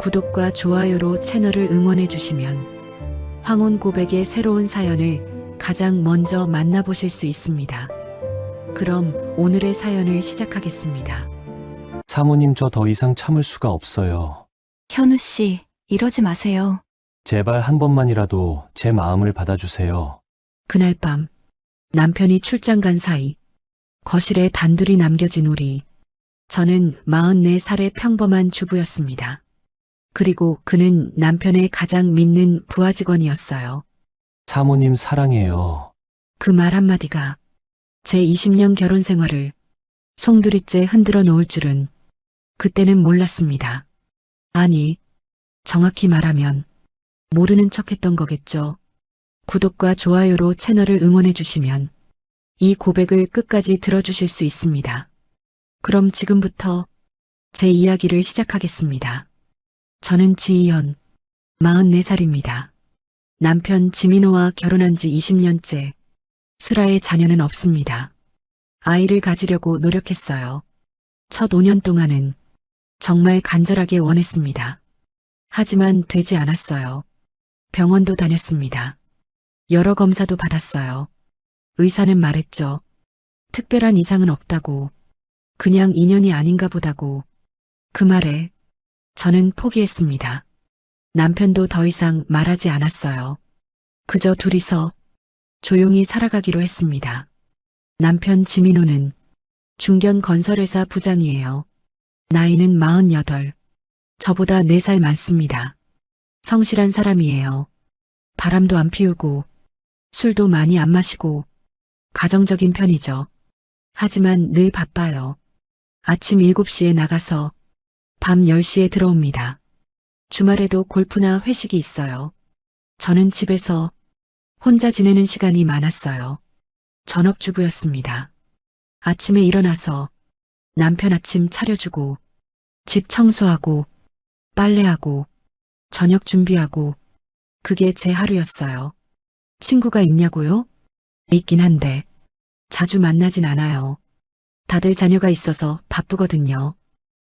구독과 좋아요로 채널을 응원해 주시면 황혼 고백의 새로운 사연을 가장 먼저 만나보실 수 있습니다. 그럼 오늘의 사연을 시작하겠습니다. 사모님, 저 더 이상 참을 수가 없어요. 현우 씨, 이러지 마세요. 제발 한 번만이라도 제 마음을 받아주세요. 그날 밤 남편이 출장 간 사이 거실에 단둘이 남겨진 우리. 저는 44살의 평범한 주부였습니다. 그리고 그는 남편의 가장 믿는 부하 직원이었어요. 사모님 사랑해요. 그 말 한마디가 제 20년 결혼 생활을 송두리째 흔들어 놓을 줄은 그때는 몰랐습니다. 아니, 정확히 말하면 모르는 척했던 거겠죠. 구독과 좋아요로 채널을 응원해 주시면 이 고백을 끝까지 들어주실 수 있습니다. 그럼 지금부터 제 이야기를 시작하겠습니다. 저는 지희연, 44살입니다. 남편 지민호와 결혼한 지 20년째, 슬아의 자녀는 없습니다. 아이를 가지려고 노력했어요. 첫 5년 동안은 정말 간절하게 원했습니다. 하지만 되지 않았어요. 병원도 다녔습니다. 여러 검사도 받았어요. 의사는 말했죠. 특별한 이상은 없다고, 그냥 인연이 아닌가 보다고. 그 말에 저는 포기했습니다. 남편도 더 이상 말하지 않았어요. 그저 둘이서 조용히 살아가기로 했습니다. 남편 지민호는 중견 건설회사 부장이에요. 나이는 48, 저보다 4살 많습니다. 성실한 사람이에요. 바람도 안 피우고 술도 많이 안 마시고 가정적인 편이죠. 하지만 늘 바빠요. 아침 7시에 나가서 밤 10시에 들어옵니다. 주말에도 골프나 회식이 있어요. 저는 집에서 혼자 지내는 시간이 많았어요. 전업주부였습니다. 아침에 일어나서 남편 아침 차려주고 집 청소하고 빨래하고 저녁 준비하고 그게 제 하루였어요. 친구가 있냐고요? 있긴 한데 자주 만나진 않아요. 다들 자녀가 있어서 바쁘거든요.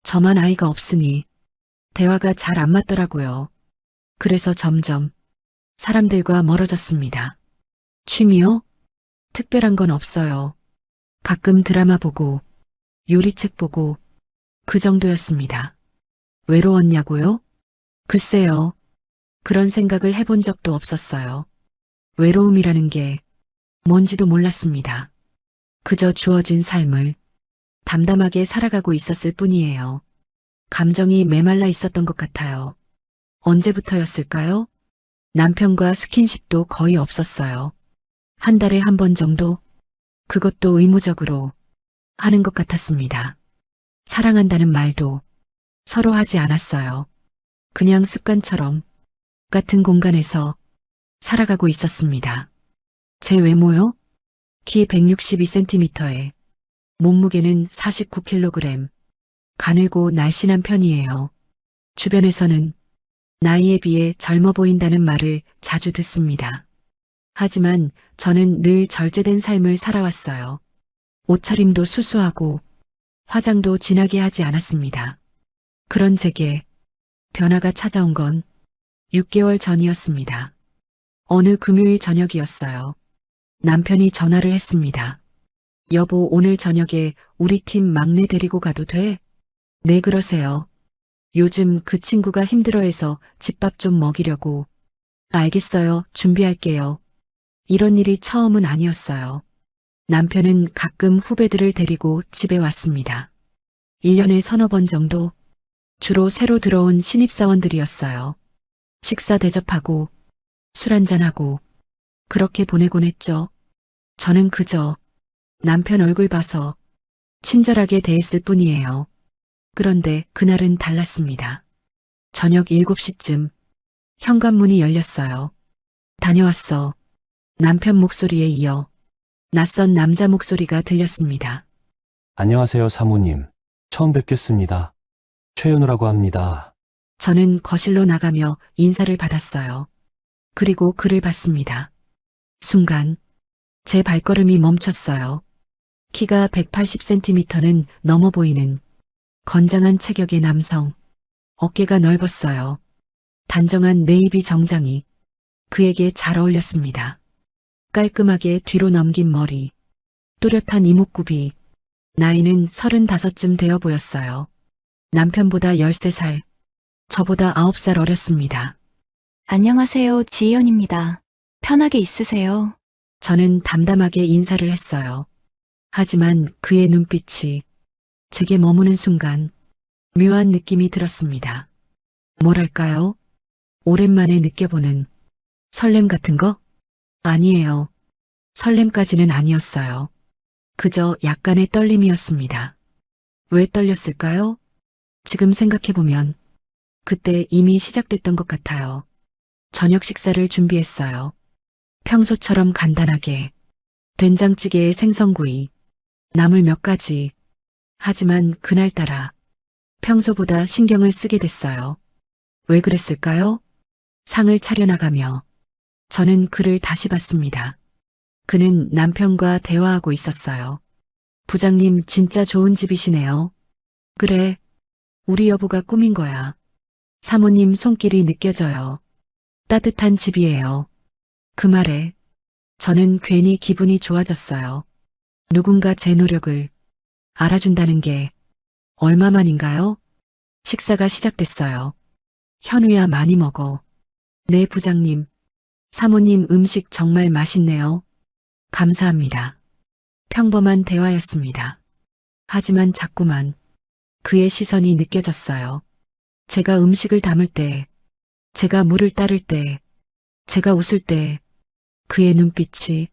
저만 아이가 없으니 대화가 잘 안 맞더라고요. 그래서 점점 사람들과 멀어졌습니다. 취미요? 특별한 건 없어요. 가끔 드라마 보고 요리책 보고 그 정도였습니다. 외로웠냐고요? 글쎄요. 그런 생각을 해본 적도 없었어요. 외로움이라는 게 뭔지도 몰랐습니다. 그저 주어진 삶을 담담하게 살아가고 있었을 뿐이에요. 감정이 메말라 있었던 것 같아요. 언제부터였을까요? 남편과 스킨십도 거의 없었어요. 한 달에 한 번 정도? 그것도 의무적으로 하는 것 같았습니다. 사랑한다는 말도 서로 하지 않았어요. 그냥 습관처럼 같은 공간에서 살아가고 있었습니다. 제 외모요? 키 162cm에 몸무게는 49kg, 가늘고 날씬한 편이에요. 주변에서는 나이에 비해 젊어 보인다는 말을 자주 듣습니다. 하지만 저는 늘 절제된 삶을 살아왔어요. 옷차림도 수수하고 화장도 진하게 하지 않았습니다. 그런 제게 변화가 찾아온 건 6개월 전이었습니다. 어느 금요일 저녁이었어요. 남편이 전화를 했습니다. 여보, 오늘 저녁에 우리 팀 막내 데리고 가도 돼? 네, 그러세요. 요즘 그 친구가 힘들어해서 집밥 좀 먹이려고. 알겠어요. 준비할게요. 이런 일이 처음은 아니었어요. 남편은 가끔 후배들을 데리고 집에 왔습니다. 1년에 서너 번 정도. 주로 새로 들어온 신입사원들이었어요. 식사 대접하고 술 한잔하고 그렇게 보내곤 했죠. 저는 그저 남편 얼굴 봐서 친절하게 대했을 뿐이에요. 그런데 그날은 달랐습니다. 저녁 7시쯤 현관문이 열렸어요. 다녀왔어. 남편 목소리에 이어 낯선 남자 목소리가 들렸습니다. 안녕하세요, 사모님. 처음 뵙겠습니다. 최현우라고 합니다. 저는 거실로 나가며 인사를 받았어요. 그리고 그를 봤습니다. 순간 제 발걸음이 멈췄어요. 키가 180cm는 넘어 보이는 건장한 체격의 남성. 어깨가 넓었어요. 단정한 네이비 정장이 그에게 잘 어울렸습니다. 깔끔하게 뒤로 넘긴 머리, 또렷한 이목구비, 나이는 35쯤 되어 보였어요. 남편보다 13살, 저보다 9살 어렸습니다. 안녕하세요, 지희연입니다. 편하게 있으세요. 저는 담담하게 인사를 했어요. 하지만 그의 눈빛이 제게 머무는 순간 묘한 느낌이 들었습니다. 뭐랄까요? 오랜만에 느껴보는 설렘 같은 거? 아니에요. 설렘까지는 아니었어요. 그저 약간의 떨림이었습니다. 왜 떨렸을까요? 지금 생각해보면 그때 이미 시작됐던 것 같아요. 저녁 식사를 준비했어요. 평소처럼 간단하게 된장찌개에 생선구이, 나물 몇 가지. 하지만 그날따라 평소보다 신경을 쓰게 됐어요. 왜 그랬을까요? 상을 차려나가며 저는 그를 다시 봤습니다. 그는 남편과 대화하고 있었어요. 부장님 진짜 좋은 집이시네요. 그래, 우리 여보가 꾸민 거야. 사모님 손길이 느껴져요. 따뜻한 집이에요. 그 말에 저는 괜히 기분이 좋아졌어요. 누군가 제 노력을 알아준다는 게 얼마만인가요? 식사가 시작됐어요. 현우야 많이 먹어. 네 부장님. 사모님 음식 정말 맛있네요. 감사합니다. 평범한 대화였습니다. 하지만 자꾸만 그의 시선이 느껴졌어요. 제가 음식을 담을 때, 제가 물을 따를 때, 제가 웃을 때 그의 눈빛이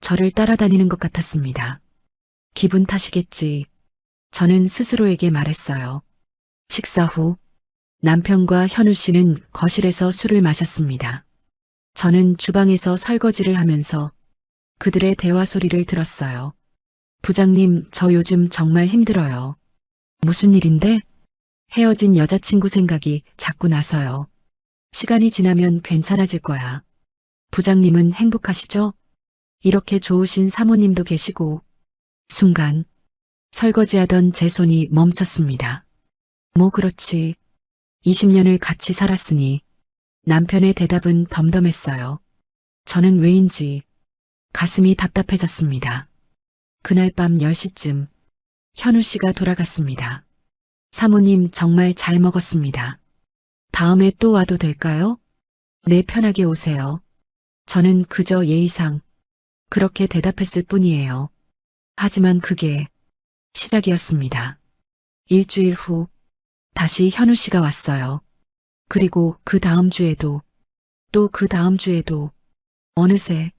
저를 따라다니는 것 같았습니다. 기분 탓이겠지. 저는 스스로에게 말했어요. 식사 후 남편과 현우 씨는 거실에서 술을 마셨습니다. 저는 주방에서 설거지를 하면서 그들의 대화 소리를 들었어요. 부장님, 저 요즘 정말 힘들어요. 무슨 일인데? 헤어진 여자친구 생각이 자꾸 나서요. 시간이 지나면 괜찮아질 거야. 부장님은 행복하시죠? 이렇게 좋으신 사모님도 계시고. 순간 설거지하던 제 손이 멈췄습니다. 뭐 그렇지. 20년을 같이 살았으니 남편의 대답은 덤덤했어요. 저는 왜인지 가슴이 답답해졌습니다. 그날 밤 10시쯤 현우 씨가 돌아갔습니다. 사모님 정말 잘 먹었습니다. 다음에 또 와도 될까요? 네, 편하게 오세요. 저는 그저 예의상 그렇게 대답했을 뿐이에요. 하지만 그게 시작이었습니다. 일주일 후 다시 현우 씨가 왔어요. 그리고 그 다음 주에도 또 그 다음 주에도 어느새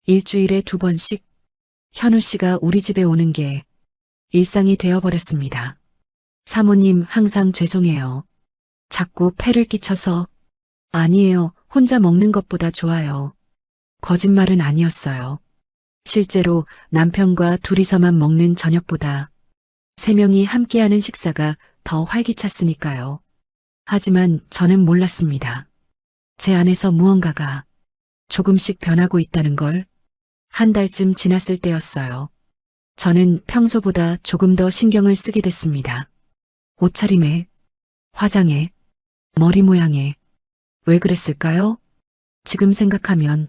일주일에 2번씩 현우 씨가 우리 집에 오는 게 일상이 되어버렸습니다. 사모님 항상 죄송해요. 자꾸 폐를 끼쳐서. 아니에요. 혼자 먹는 것보다 좋아요. 거짓말은 아니었어요. 실제로 남편과 둘이서만 먹는 저녁보다 3명이 함께하는 식사가 더 활기찼으니까요. 하지만 저는 몰랐습니다. 제 안에서 무언가가 조금씩 변하고 있다는 걸. 한 달쯤 지났을 때였어요. 저는 평소보다 조금 더 신경을 쓰게 됐습니다. 옷차림에, 화장에, 머리 모양에. 왜 그랬을까요? 지금 생각하면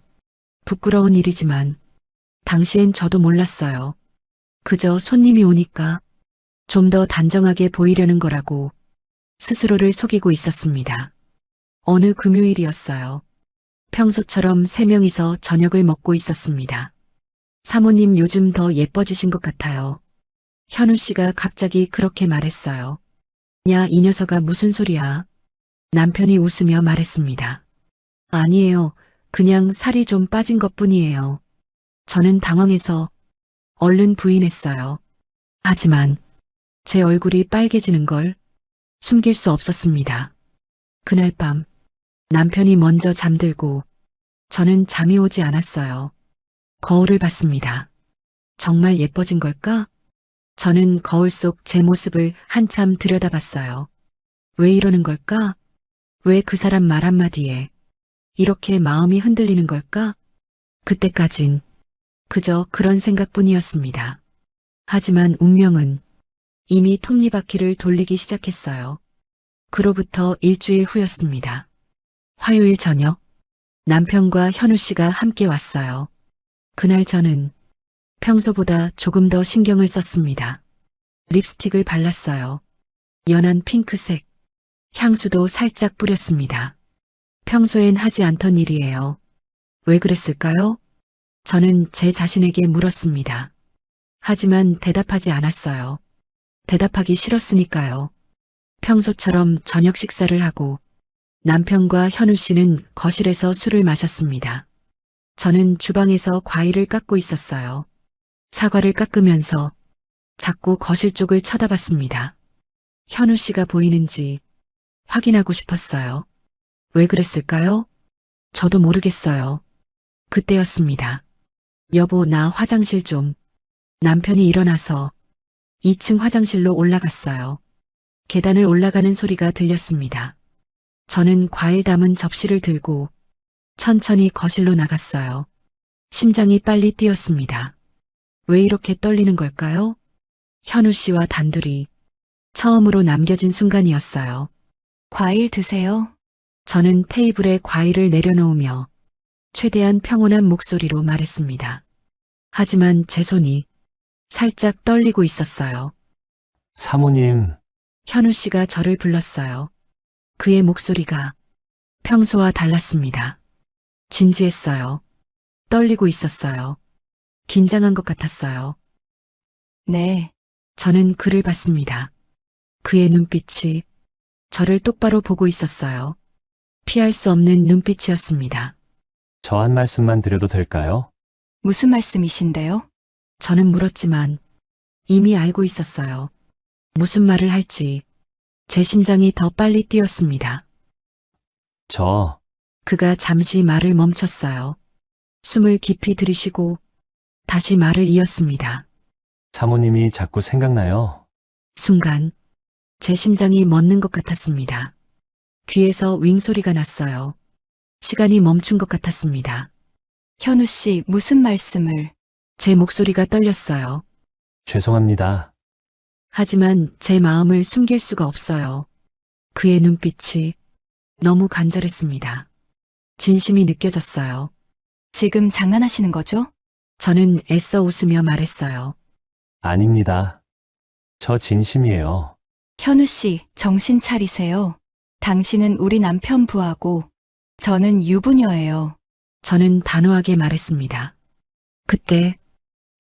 부끄러운 일이지만 당시엔 저도 몰랐어요. 그저 손님이 오니까 좀 더 단정하게 보이려는 거라고 스스로를 속이고 있었습니다. 어느 금요일이었어요. 평소처럼 3명이서 저녁을 먹고 있었습니다. 사모님 요즘 더 예뻐지신 것 같아요. 현우 씨가 갑자기 그렇게 말했어요. 야, 이 녀석아 무슨 소리야. 남편이 웃으며 말했습니다. 아니에요. 그냥 살이 좀 빠진 것뿐이에요. 저는 당황해서 얼른 부인했어요. 하지만 제 얼굴이 빨개지는 걸 숨길 수 없었습니다. 그날 밤 남편이 먼저 잠들고 저는 잠이 오지 않았어요. 거울을 봤습니다. 정말 예뻐진 걸까? 저는 거울 속 제 모습을 한참 들여다봤어요. 왜 이러는 걸까? 왜 그 사람 말 한마디에 이렇게 마음이 흔들리는 걸까? 그때까진 그저 그런 생각뿐이었습니다. 하지만 운명은 이미 톱니바퀴를 돌리기 시작했어요. 그로부터 일주일 후였습니다. 화요일 저녁, 남편과 현우 씨가 함께 왔어요. 그날 저는 평소보다 조금 더 신경을 썼습니다. 립스틱을 발랐어요. 연한 핑크색, 향수도 살짝 뿌렸습니다. 평소엔 하지 않던 일이에요. 왜 그랬을까요? 저는 제 자신에게 물었습니다. 하지만 대답하지 않았어요. 대답하기 싫었으니까요. 평소처럼 저녁 식사를 하고 남편과 현우 씨는 거실에서 술을 마셨습니다. 저는 주방에서 과일을 깎고 있었어요. 사과를 깎으면서 자꾸 거실 쪽을 쳐다봤습니다. 현우 씨가 보이는지 확인하고 싶었어요. 왜 그랬을까요? 저도 모르겠어요. 그때였습니다. 여보, 나 화장실 좀. 남편이 일어나서 2층 화장실로 올라갔어요. 계단을 올라가는 소리가 들렸습니다. 저는 과일 담은 접시를 들고 천천히 거실로 나갔어요. 심장이 빨리 뛰었습니다. 왜 이렇게 떨리는 걸까요? 현우 씨와 단둘이 처음으로 남겨진 순간이었어요. 과일 드세요. 저는 테이블에 과일을 내려놓으며 최대한 평온한 목소리로 말했습니다. 하지만 제 손이 살짝 떨리고 있었어요. 사모님, 현우 씨가 저를 불렀어요. 그의 목소리가 평소와 달랐습니다. 진지했어요. 떨리고 있었어요. 긴장한 것 같았어요. 네. 저는 그를 봤습니다. 그의 눈빛이 저를 똑바로 보고 있었어요. 피할 수 없는 눈빛이었습니다. 저 한 말씀만 드려도 될까요? 무슨 말씀이신데요? 저는 물었지만 이미 알고 있었어요. 무슨 말을 할지 제 심장이 더 빨리 뛰었습니다. 저, 그가 잠시 말을 멈췄어요. 숨을 깊이 들이쉬고 다시 말을 이었습니다. 사모님이 자꾸 생각나요. 순간 제 심장이 멎는 것 같았습니다. 귀에서 윙 소리가 났어요. 시간이 멈춘 것 같았습니다. 현우 씨, 무슨 말씀을? 제 목소리가 떨렸어요. 죄송합니다. 하지만 제 마음을 숨길 수가 없어요. 그의 눈빛이 너무 간절했습니다. 진심이 느껴졌어요. 지금 장난하시는 거죠? 저는 애써 웃으며 말했어요. 아닙니다. 저 진심이에요. 현우 씨, 정신 차리세요. 당신은 우리 남편부하고 저는 유부녀예요. 저는 단호하게 말했습니다. 그때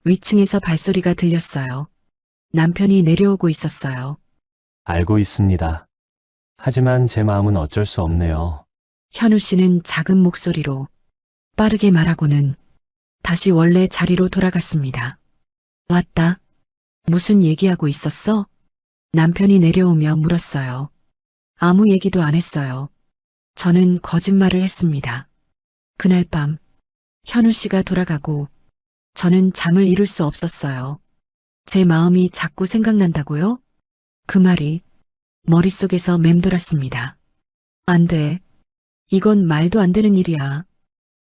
위층에서 발소리가 들렸어요. 남편이 내려오고 있었어요. 알고 있습니다. 하지만 제 마음은 어쩔 수 없네요. 현우 씨는 작은 목소리로 빠르게 말하고는 다시 원래 자리로 돌아갔습니다. 왔다. 무슨 얘기하고 있었어? 남편이 내려오며 물었어요. 아무 얘기도 안 했어요. 저는 거짓말을 했습니다. 그날 밤 현우 씨가 돌아가고 저는 잠을 이룰 수 없었어요. 제 마음이 자꾸 생각난다고요? 그 말이 머릿속에서 맴돌았습니다. 안 돼. 이건 말도 안 되는 일이야.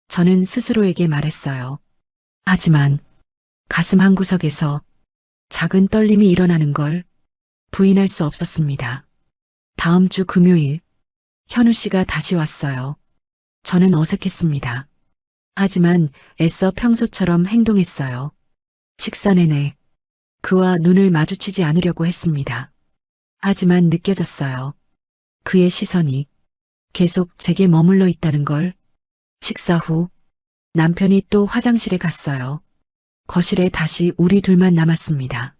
저는 스스로에게 말했어요. 하지만 가슴 한구석에서 작은 떨림이 일어나는 걸 부인할 수 없었습니다. 다음 주 금요일 현우 씨가 다시 왔어요. 저는 어색했습니다. 하지만 애써 평소처럼 행동했어요. 식사 내내 그와 눈을 마주치지 않으려고 했습니다. 하지만 느껴졌어요. 그의 시선이 계속 제게 머물러 있다는 걸. 식사 후 남편이 또 화장실에 갔어요. 거실에 다시 우리 둘만 남았습니다.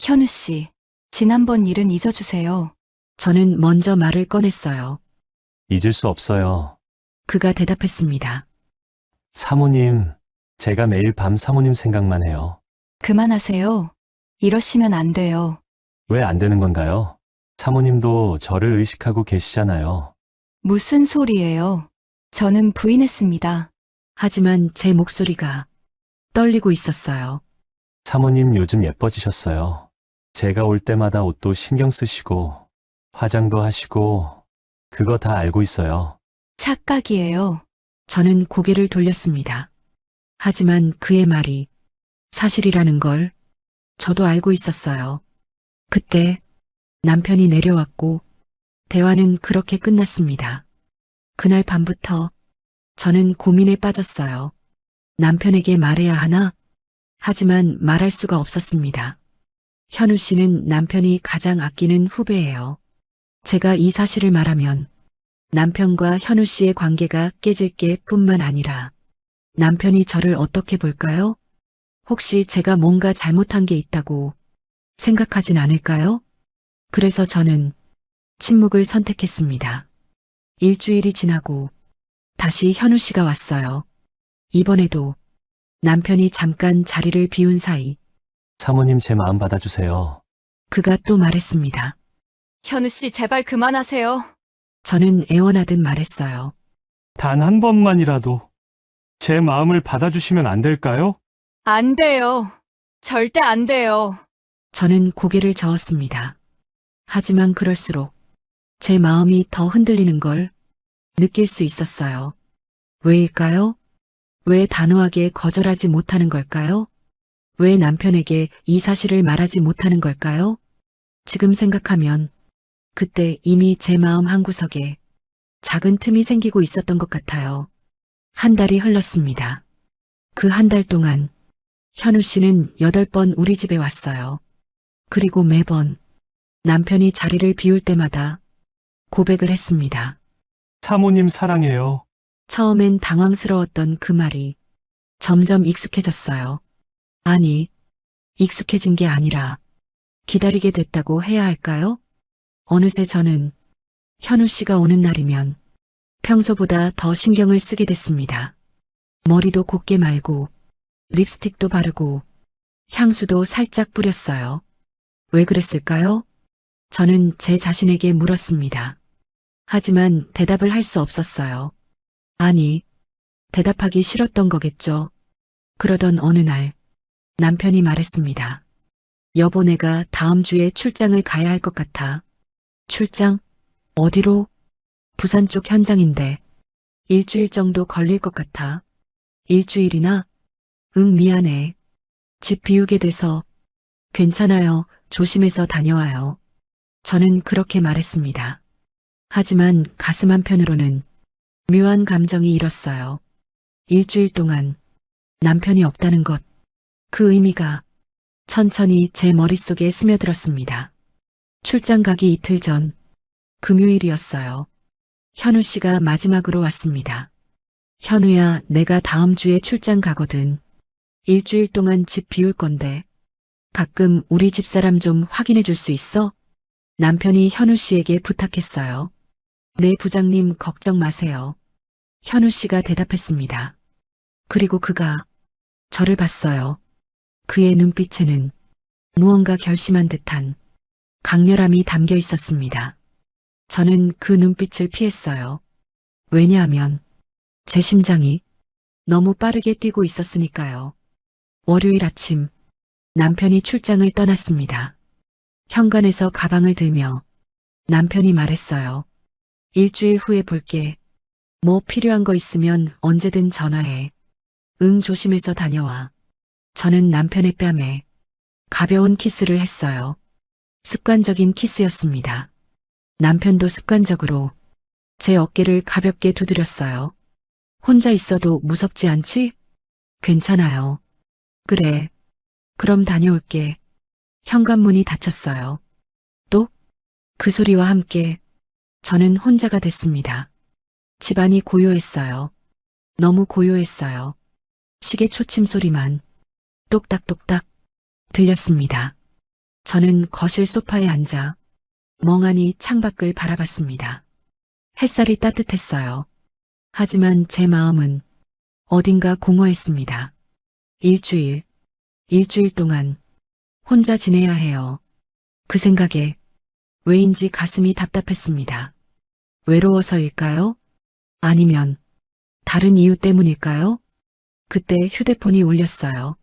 현우 씨, 지난번 일은 잊어주세요. 저는 먼저 말을 꺼냈어요. 잊을 수 없어요. 그가 대답했습니다. 사모님, 제가 매일 밤 사모님 생각만 해요. 그만하세요. 이러시면 안 돼요. 왜 안 되는 건가요? 사모님도 저를 의식하고 계시잖아요. 무슨 소리예요? 저는 부인했습니다. 하지만 제 목소리가 떨리고 있었어요. 사모님 요즘 예뻐지셨어요. 제가 올 때마다 옷도 신경 쓰시고, 화장도 하시고, 그거 다 알고 있어요. 착각이에요. 저는 고개를 돌렸습니다. 하지만 그의 말이 사실이라는 걸 저도 알고 있었어요. 그때 남편이 내려왔고 대화는 그렇게 끝났습니다. 그날 밤부터 저는 고민에 빠졌어요. 남편에게 말해야 하나? 하지만 말할 수가 없었습니다. 현우 씨는 남편이 가장 아끼는 후배예요. 제가 이 사실을 말하면 남편과 현우 씨의 관계가 깨질 게 뿐만 아니라 남편이 저를 어떻게 볼까요? 혹시 제가 뭔가 잘못한 게 있다고 생각하진 않을까요? 그래서 저는 침묵을 선택했습니다. 일주일이 지나고 다시 현우 씨가 왔어요. 이번에도 남편이 잠깐 자리를 비운 사이 사모님 제 마음 받아주세요. 그가 또 말했습니다. 현우 씨, 제발 그만하세요. 저는 애원하듯 말했어요. 단 한 번만이라도 제 마음을 받아주시면 안 될까요? 안 돼요. 절대 안 돼요. 저는 고개를 저었습니다. 하지만 그럴수록 제 마음이 더 흔들리는 걸 느낄 수 있었어요. 왜일까요? 왜 단호하게 거절하지 못하는 걸까요? 왜 남편에게 이 사실을 말하지 못하는 걸까요? 지금 생각하면 그때 이미 제 마음 한구석에 작은 틈이 생기고 있었던 것 같아요. 한 달이 흘렀습니다. 그 한 달 동안 현우 씨는 8번 우리 집에 왔어요. 그리고 매번 남편이 자리를 비울 때마다 고백을 했습니다. 사모님 사랑해요. 처음엔 당황스러웠던 그 말이 점점 익숙해졌어요. 아니, 익숙해진 게 아니라 기다리게 됐다고 해야 할까요? 어느새 저는 현우 씨가 오는 날이면 평소보다 더 신경을 쓰게 됐습니다. 머리도 곱게 말고 립스틱도 바르고 향수도 살짝 뿌렸어요. 왜 그랬을까요? 저는 제 자신에게 물었습니다. 하지만 대답을 할 수 없었어요. 아니, 대답하기 싫었던 거겠죠. 그러던 어느 날 남편이 말했습니다. 여보, 내가 다음 주에 출장을 가야 할 것 같아. 출장? 어디로? 부산 쪽 현장인데 일주일 정도 걸릴 것 같아. 일주일이나? 응, 미안해. 집 비우게 돼서. 괜찮아요. 조심해서 다녀와요. 저는 그렇게 말했습니다. 하지만 가슴 한편으로는 묘한 감정이 일었어요. 일주일 동안 남편이 없다는 것, 그 의미가 천천히 제 머릿속에 스며들었습니다. 출장 가기 이틀 전, 금요일이었어요. 현우 씨가 마지막으로 왔습니다. 현우야, 내가 다음 주에 출장 가거든. 일주일 동안 집 비울 건데 가끔 우리 집사람 좀 확인해 줄 수 있어? 남편이 현우 씨에게 부탁했어요. 네, 부장님, 걱정 마세요. 현우 씨가 대답했습니다. 그리고 그가 저를 봤어요. 그의 눈빛에는 무언가 결심한 듯한 강렬함이 담겨 있었습니다. 저는 그 눈빛을 피했어요. 왜냐하면 제 심장이 너무 빠르게 뛰고 있었으니까요. 월요일 아침 남편이 출장을 떠났습니다. 현관에서 가방을 들며 남편이 말했어요. 일주일 후에 볼게. 뭐 필요한 거 있으면 언제든 전화해. 응, 조심해서 다녀와. 저는 남편의 뺨에 가벼운 키스를 했어요. 습관적인 키스였습니다. 남편도 습관적으로 제 어깨를 가볍게 두드렸어요. 혼자 있어도 무섭지 않지? 괜찮아요. 그래. 그럼 다녀올게. 현관문이 닫혔어요. 또 그 소리와 함께 저는 혼자가 됐습니다. 집안이 고요했어요. 너무 고요했어요. 시계 초침 소리만 똑딱똑딱 들렸습니다. 저는 거실 소파에 앉아 멍하니 창밖을 바라봤습니다. 햇살이 따뜻했어요. 하지만 제 마음은 어딘가 공허했습니다. 일주일 동안 혼자 지내야 해요. 그 생각에 왜인지 가슴이 답답했습니다. 외로워서일까요? 아니면 다른 이유 때문일까요? 그때 휴대폰이 울렸어요.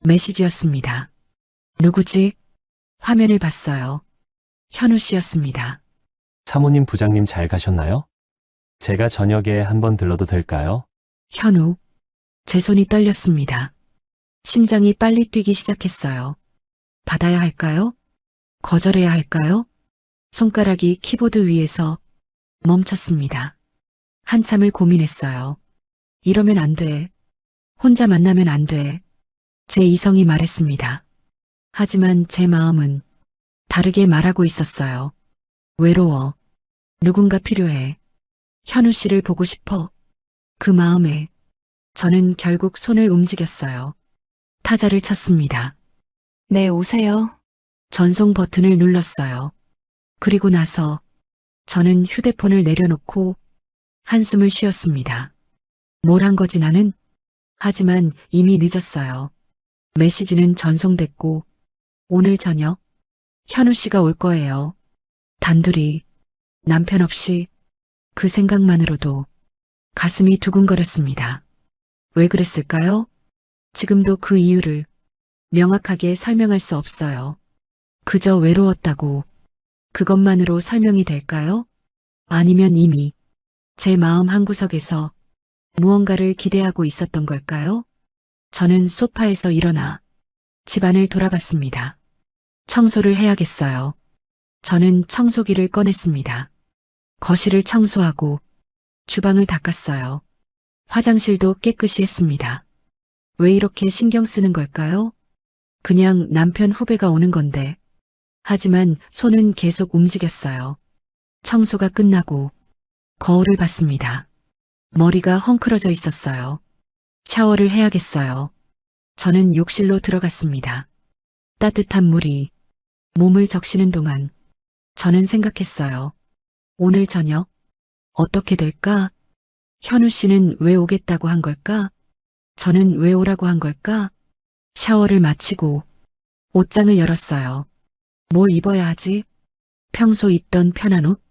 메시지였습니다. 누구지? 화면을 봤어요. 현우 씨였습니다. 사모님 부장님 잘 가셨나요? 제가 저녁에 한번 들러도 될까요? 현우. 제 손이 떨렸습니다. 심장이 빨리 뛰기 시작했어요. 받아야 할까요? 거절해야 할까요? 손가락이 키보드 위에서 멈췄습니다. 한참을 고민했어요. 이러면 안 돼. 혼자 만나면 안 돼. 제 이성이 말했습니다. 하지만 제 마음은 다르게 말하고 있었어요. 외로워. 누군가 필요해. 현우 씨를 보고 싶어. 그 마음에 저는 결국 손을 움직였어요. 타자를 쳤습니다. 네, 오세요. 전송 버튼을 눌렀어요. 그리고 나서 저는 휴대폰을 내려놓고 한숨을 쉬었습니다. 뭘 한 거지 나는? 하지만 이미 늦었어요. 메시지는 전송됐고 오늘 저녁 현우 씨가 올 거예요. 단둘이 남편 없이 그 생각만으로도 가슴이 두근거렸습니다. 왜 그랬을까요? 지금도 그 이유를 명확하게 설명할 수 없어요. 그저 외로웠다고 그것만으로 설명이 될까요? 아니면 이미 제 마음 한구석에서 무언가를 기대하고 있었던 걸까요? 저는 소파에서 일어나 집안을 돌아봤습니다. 청소를 해야겠어요. 저는 청소기를 꺼냈습니다. 거실을 청소하고 주방을 닦았어요. 화장실도 깨끗이 했습니다. 왜 이렇게 신경 쓰는 걸까요? 그냥 남편 후배가 오는 건데. 하지만 손은 계속 움직였어요. 청소가 끝나고 거울을 봤습니다. 머리가 헝클어져 있었어요. 샤워를 해야겠어요. 저는 욕실로 들어갔습니다. 따뜻한 물이 몸을 적시는 동안 저는 생각했어요. 오늘 저녁 어떻게 될까? 현우 씨는 왜 오겠다고 한 걸까? 저는 왜 오라고 한 걸까? 샤워를 마치고 옷장을 열었어요. 뭘 입어야 하지? 평소 입던 편한 옷?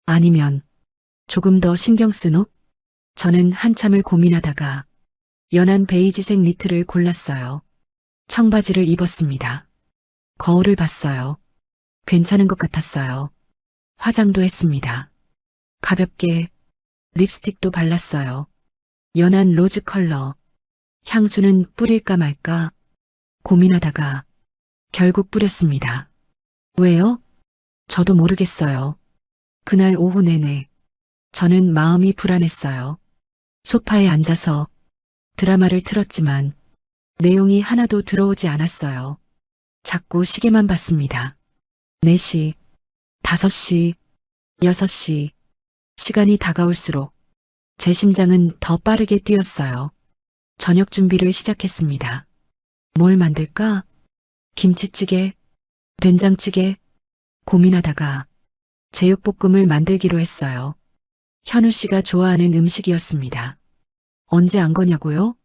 아니면 조금 더 신경 쓴 옷? 저는 한참을 고민하다가 연한 베이지색 니트를 골랐어요. 청바지를 입었습니다. 거울을 봤어요. 괜찮은 것 같았어요. 화장도 했습니다. 가볍게 립스틱도 발랐어요. 연한 로즈 컬러. 향수는 뿌릴까 말까 고민하다가 결국 뿌렸습니다. 왜요? 저도 모르겠어요. 그날 오후 내내 저는 마음이 불안했어요. 소파에 앉아서 드라마를 틀었지만 내용이 하나도 들어오지 않았어요. 자꾸 시계만 봤습니다. 4시, 5시, 6시. 시간이 다가올수록 제 심장은 더 빠르게 뛰었어요. 저녁 준비를 시작했습니다. 뭘 만들까? 김치찌개, 된장찌개. 고민하다가 제육볶음을 만들기로 했어요. 현우 씨가 좋아하는 음식이었습니다. 언제 안 거냐고요?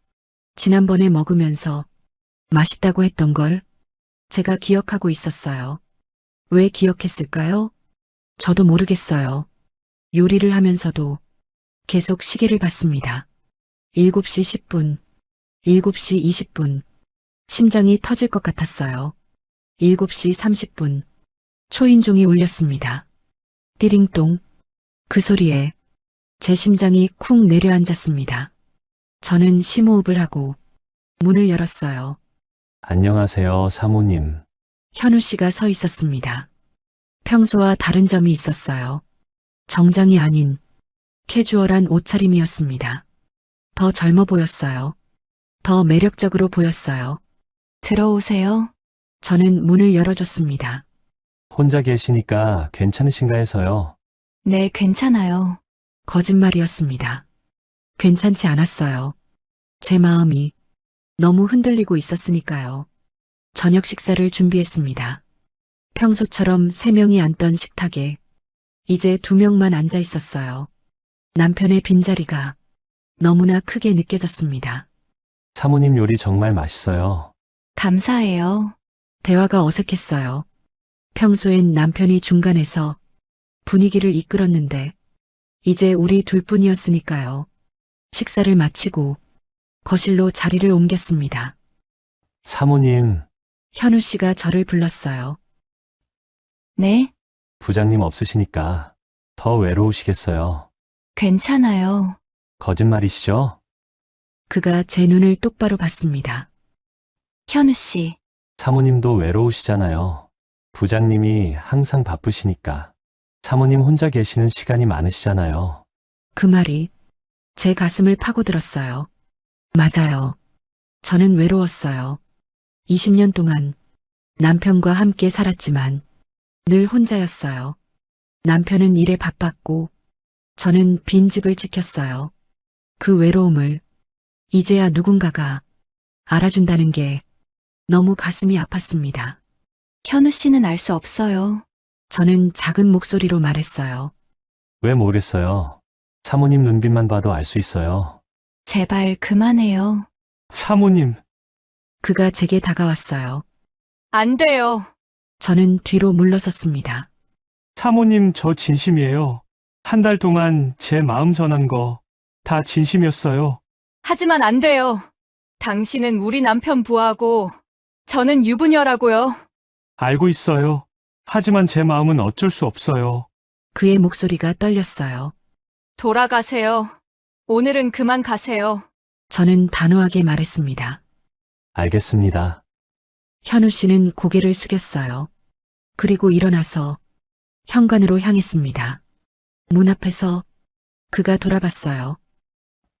지난번에 먹으면서 맛있다고 했던 걸 제가 기억하고 있었어요. 왜 기억했을까요? 저도 모르겠어요. 요리를 하면서도 계속 시계를 봤습니다. 7시 10분, 7시 20분. 심장이 터질 것 같았어요. 7시 30분. 초인종이 울렸습니다. 띠링똥. 그 소리에 제 심장이 쿵 내려앉았습니다. 저는 심호흡을 하고 문을 열었어요. 안녕하세요, 사모님. 현우 씨가 서 있었습니다. 평소와 다른 점이 있었어요. 정장이 아닌 캐주얼한 옷차림이었습니다. 더 젊어 보였어요. 더 매력적으로 보였어요. 들어오세요. 저는 문을 열어줬습니다. 혼자 계시니까 괜찮으신가 해서요. 네, 괜찮아요. 거짓말이었습니다. 괜찮지 않았어요. 제 마음이 너무 흔들리고 있었으니까요. 저녁 식사를 준비했습니다. 평소처럼 3명이 앉던 식탁에 이제 2명만 앉아 있었어요. 남편의 빈자리가 너무나 크게 느껴졌습니다. 사모님 요리 정말 맛있어요. 감사해요. 대화가 어색했어요. 평소엔 남편이 중간에서 분위기를 이끌었는데 이제 우리 둘뿐이었으니까요. 식사를 마치고 거실로 자리를 옮겼습니다. 사모님, 현우 씨가 저를 불렀어요. 네, 부장님 없으시니까 더 외로우시겠어요. 괜찮아요. 거짓말이시죠? 그가 제 눈을 똑바로 봤습니다. 현우 씨, 사모님도 외로우시잖아요. 부장님이 항상 바쁘시니까. 사모님 혼자 계시는 시간이 많으시잖아요. 그 말이 제 가슴을 파고들었어요. 맞아요. 저는 외로웠어요. 20년 동안 남편과 함께 살았지만 늘 혼자였어요. 남편은 일에 바빴고 저는 빈집을 지켰어요. 그 외로움을 이제야 누군가가 알아준다는 게 너무 가슴이 아팠습니다. 현우 씨는 알 수 없어요. 저는 작은 목소리로 말했어요. 왜 모르겠어요. 사모님 눈빛만 봐도 알 수 있어요. 제발 그만해요. 사모님, 그가 제게 다가왔어요. 안 돼요. 저는 뒤로 물러섰습니다. 사모님 저 진심이에요. 한 달 동안 제 마음 전한 거 다 진심이었어요. 하지만 안 돼요. 당신은 우리 남편 부하고 저는 유부녀라고요. 알고 있어요. 하지만 제 마음은 어쩔 수 없어요. 그의 목소리가 떨렸어요. 돌아가세요. 오늘은 그만 가세요. 저는 단호하게 말했습니다. 알겠습니다. 현우 씨는 고개를 숙였어요. 그리고 일어나서 현관으로 향했습니다. 문 앞에서 그가 돌아봤어요.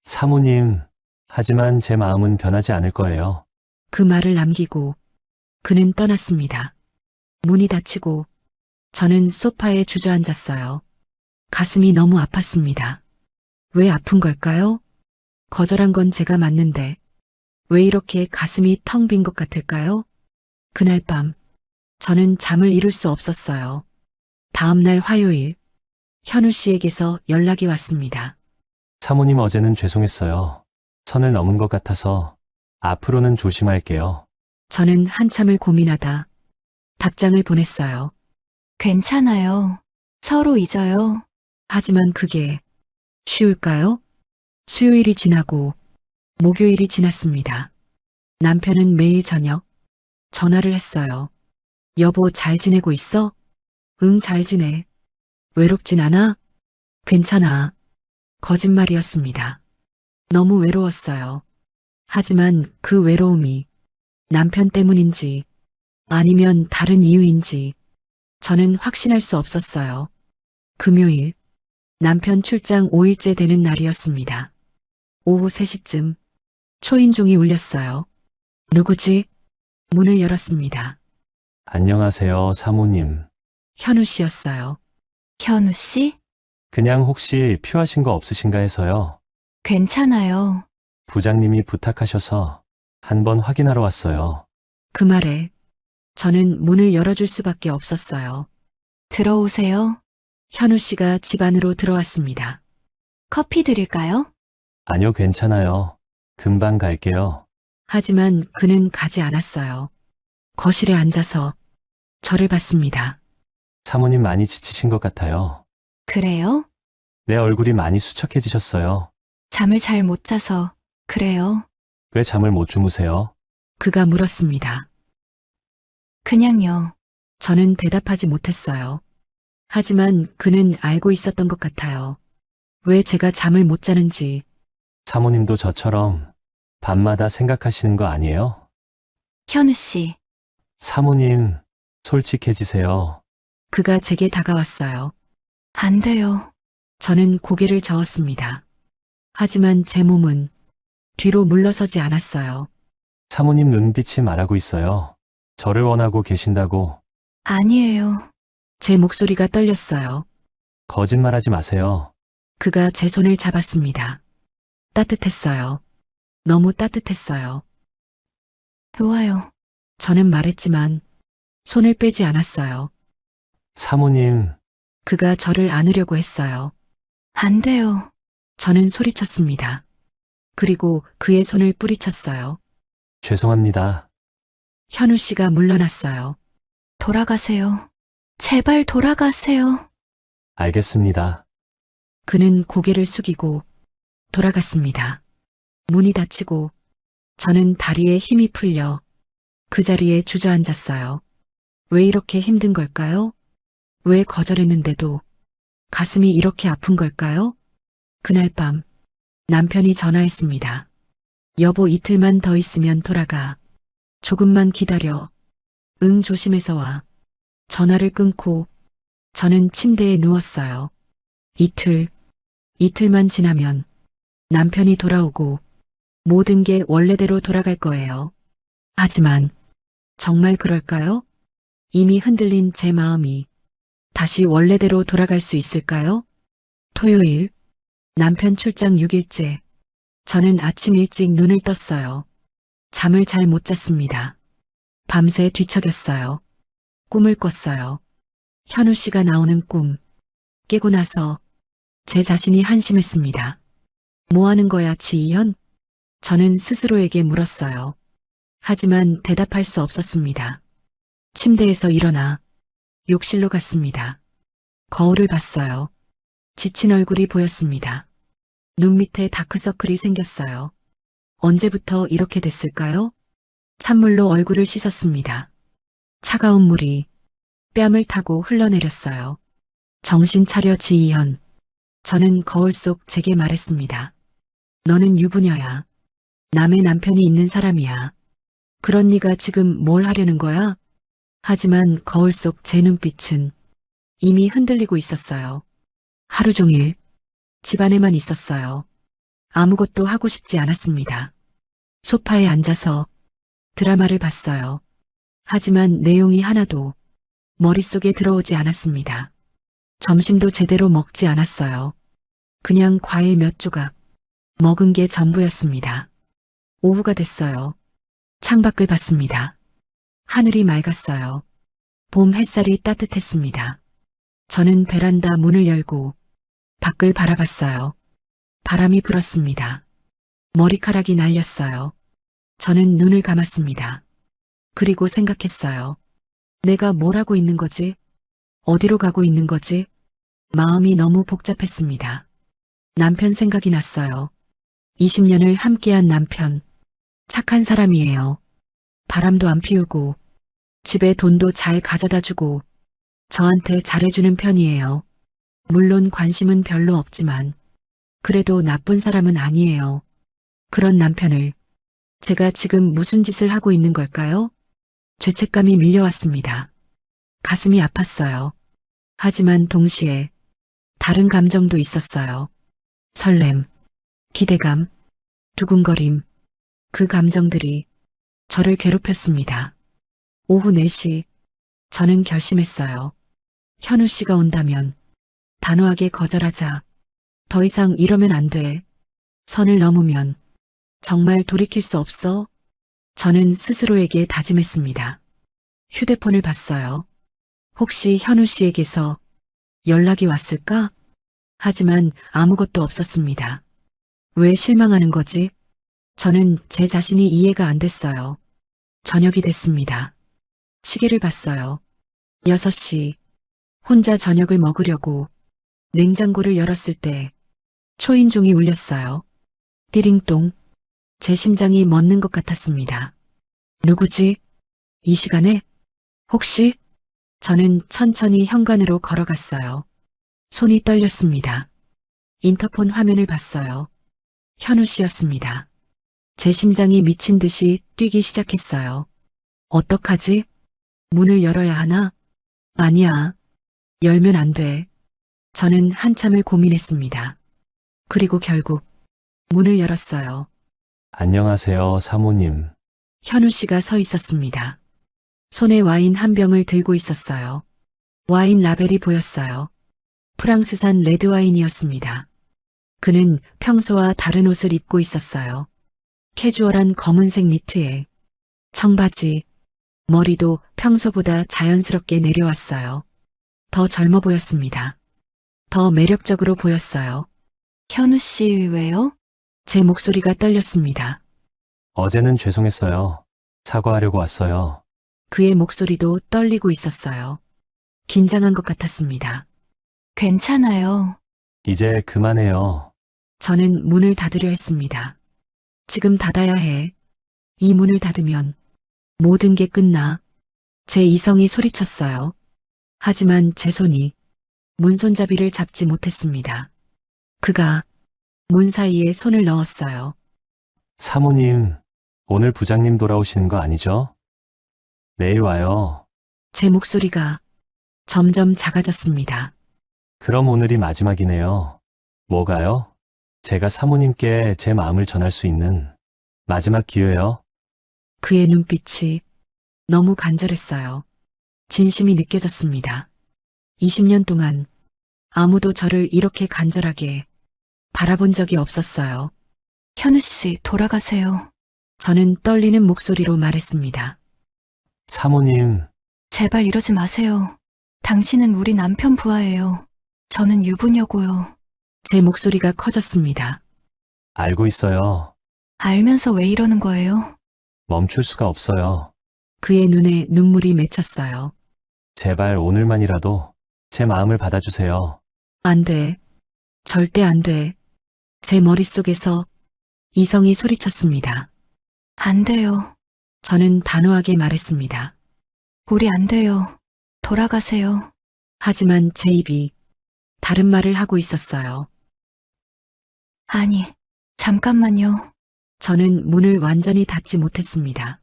사모님, 하지만 제 마음은 변하지 않을 거예요. 그 말을 남기고 그는 떠났습니다. 문이 닫히고 저는 소파에 주저앉았어요. 가슴이 너무 아팠습니다. 왜 아픈 걸까요? 거절한 건 제가 맞는데 왜 이렇게 가슴이 텅 빈 것 같을까요? 그날 밤 저는 잠을 이룰 수 없었어요. 다음 날 화요일 현우 씨에게서 연락이 왔습니다. 사모님 어제는 죄송했어요. 선을 넘은 것 같아서 앞으로는 조심할게요. 저는 한참을 고민하다 답장을 보냈어요. 괜찮아요. 서로 잊어요. 하지만 그게 쉬울까요? 수요일이 지나고 목요일이 지났습니다. 남편은 매일 저녁 전화를 했어요. 여보 잘 지내고 있어? 응, 잘 지내. 외롭진 않아? 괜찮아. 거짓말이었습니다. 너무 외로웠어요. 하지만 그 외로움이 남편 때문인지 아니면 다른 이유인지 저는 확신할 수 없었어요. 금요일, 남편 출장 5일째 되는 날이었습니다. 오후 3시쯤 초인종이 울렸어요. 누구지? 문을 열었습니다. 안녕하세요, 사모님. 현우 씨였어요. 현우 씨? 그냥 혹시 필요하신 거 없으신가 해서요. 괜찮아요. 부장님이 부탁하셔서 한번 확인하러 왔어요. 그 말에 저는 문을 열어줄 수밖에 없었어요. 들어오세요. 현우 씨가 집 안으로 들어왔습니다. 커피 드릴까요? 아니요, 괜찮아요. 금방 갈게요. 하지만 그는 가지 않았어요. 거실에 앉아서 저를 봤습니다. 사모님 많이 지치신 것 같아요. 그래요? 내 얼굴이 많이 수척해지셨어요. 잠을 잘 못 자서 그래요. 왜 잠을 못 주무세요? 그가 물었습니다. 그냥요. 저는 대답하지 못했어요. 하지만 그는 알고 있었던 것 같아요. 왜 제가 잠을 못 자는지. 사모님도 저처럼 밤마다 생각하시는 거 아니에요? 현우 씨, 사모님, 솔직해지세요. 그가 제게 다가왔어요. 안 돼요. 저는 고개를 저었습니다. 하지만 제 몸은 뒤로 물러서지 않았어요. 사모님 눈빛이 말하고 있어요. 저를 원하고 계신다고. 아니에요. 제 목소리가 떨렸어요. 거짓말하지 마세요. 그가 제 손을 잡았습니다. 따뜻했어요. 너무 따뜻했어요. 좋아요. 저는 말했지만 손을 빼지 않았어요. 사모님, 그가 저를 안으려고 했어요. 안 돼요. 저는 소리쳤습니다. 그리고 그의 손을 뿌리쳤어요. 죄송합니다. 현우 씨가 물러났어요. 돌아가세요. 제발 돌아가세요. 알겠습니다. 그는 고개를 숙이고 돌아갔습니다. 문이 닫히고 저는 다리에 힘이 풀려 그 자리에 주저앉았어요. 왜 이렇게 힘든 걸까요? 왜 거절했는데도 가슴이 이렇게 아픈 걸까요? 그날 밤 남편이 전화했습니다. 여보 이틀만 더 있으면 돌아가. 조금만 기다려. 응 조심해서 와. 전화를 끊고 저는 침대에 누웠어요. 이틀만 지나면 남편이 돌아오고 모든 게 원래대로 돌아갈 거예요. 하지만 정말 그럴까요? 이미 흔들린 제 마음이 다시 원래대로 돌아갈 수 있을까요? 토요일, 남편 출장 6일째. 저는 아침 일찍 눈을 떴어요. 잠을 잘 못 잤습니다. 밤새 뒤척였어요. 꿈을 꿨어요. 현우 씨가 나오는 꿈. 깨고 나서 제 자신이 한심했습니다. 뭐 하는 거야, 지희연? 저는 스스로에게 물었어요. 하지만 대답할 수 없었습니다. 침대에서 일어나 욕실로 갔습니다. 거울을 봤어요. 지친 얼굴이 보였습니다. 눈 밑에 다크서클이 생겼어요. 언제부터 이렇게 됐을까요? 찬물로 얼굴을 씻었습니다. 차가운 물이 뺨을 타고 흘러내렸어요. 정신 차려, 지희연. 저는 거울 속 제게 말했습니다. 너는 유부녀야. 남의 남편이 있는 사람이야. 그런 네가 지금 뭘 하려는 거야? 하지만 거울 속 제 눈빛은 이미 흔들리고 있었어요. 하루 종일 집안에만 있었어요. 아무것도 하고 싶지 않았습니다. 소파에 앉아서 드라마를 봤어요. 하지만 내용이 하나도 머릿속에 들어오지 않았습니다. 점심도 제대로 먹지 않았어요. 그냥 과일 몇 조각 먹은 게 전부였습니다. 오후가 됐어요. 창밖을 봤습니다. 하늘이 맑았어요. 봄 햇살이 따뜻했습니다. 저는 베란다 문을 열고 밖을 바라봤어요. 바람이 불었습니다. 머리카락이 날렸어요. 저는 눈을 감았습니다. 그리고 생각했어요. 내가 뭘 하고 있는 거지? 어디로 가고 있는 거지? 마음이 너무 복잡했습니다. 남편 생각이 났어요. 20년을 함께한 남편. 착한 사람이에요. 바람도 안 피우고 집에 돈도 잘 가져다 주고 저한테 잘해주는 편이에요. 물론 관심은 별로 없지만 그래도 나쁜 사람은 아니에요. 그런 남편을 제가 지금 무슨 짓을 하고 있는 걸까요? 죄책감이 밀려왔습니다. 가슴이 아팠어요. 하지만 동시에 다른 감정도 있었어요. 설렘, 기대감, 두근거림. 그 감정들이 저를 괴롭혔습니다. 오후 4시, 저는 결심했어요. 현우 씨가 온다면 단호하게 거절하자. 더 이상 이러면 안 돼. 선을 넘으면 정말 돌이킬 수 없어. 저는 스스로에게 다짐했습니다. 휴대폰을 봤어요. 혹시 현우 씨에게서 연락이 왔을까? 하지만 아무것도 없었습니다. 왜 실망하는 거지? 저는 제 자신이 이해가 안 됐어요. 저녁이 됐습니다. 시계를 봤어요. 6시. 혼자 저녁을 먹으려고 냉장고를 열었을 때 초인종이 울렸어요. 띠링똥. 제 심장이 멎는 것 같았습니다. 누구지? 이 시간에? 혹시? 저는 천천히 현관으로 걸어갔어요. 손이 떨렸습니다. 인터폰 화면을 봤어요. 현우 씨였습니다. 제 심장이 미친 듯이 뛰기 시작했어요. 어떡하지? 문을 열어야 하나? 아니야. 열면 안 돼. 저는 한참을 고민했습니다. 그리고 결국 문을 열었어요. 안녕하세요, 사모님. 현우 씨가 서 있었습니다. 손에 와인 한 병을 들고 있었어요. 와인 라벨이 보였어요. 프랑스산 레드와인이었습니다. 그는 평소와 다른 옷을 입고 있었어요. 캐주얼한 검은색 니트에 청바지, 머리도 평소보다 자연스럽게 내려왔어요. 더 젊어 보였습니다. 더 매력적으로 보였어요. 현우 씨 왜요? 제 목소리가 떨렸습니다. 어제는 죄송했어요. 사과하려고 왔어요. 그의 목소리도 떨리고 있었어요. 긴장한 것 같았습니다. 괜찮아요. 이제 그만해요. 저는 문을 닫으려 했습니다. 지금 닫아야 해. 이 문을 닫으면 모든 게 끝나. 제 이성이 소리쳤어요. 하지만 제 손이 문손잡이를 잡지 못했습니다. 그가 문 사이에 손을 넣었어요. 사모님, 오늘 부장님 돌아오시는 거 아니죠? 내일 와요. 제 목소리가 점점 작아졌습니다. 그럼 오늘이 마지막이네요. 뭐가요? 제가 사모님께 제 마음을 전할 수 있는 마지막 기회요. 그의 눈빛이 너무 간절했어요. 진심이 느껴졌습니다. 20년 동안 아무도 저를 이렇게 간절하게 바라본 적이 없었어요. 현우 씨, 돌아가세요. 저는 떨리는 목소리로 말했습니다. 사모님, 제발 이러지 마세요. 당신은 우리 남편 부하예요. 저는 유부녀고요. 제 목소리가 커졌습니다. 알고 있어요. 알면서 왜 이러는 거예요? 멈출 수가 없어요. 그의 눈에 눈물이 맺혔어요. 제발 오늘만이라도 제 마음을 받아주세요. 안 돼. 절대 안 돼. 제 머릿속에서 이성이 소리쳤습니다. 안 돼요. 저는 단호하게 말했습니다. 우리 안 돼요. 돌아가세요. 하지만 제 입이 다른 말을 하고 있었어요. 아니, 잠깐만요. 저는 문을 완전히 닫지 못했습니다.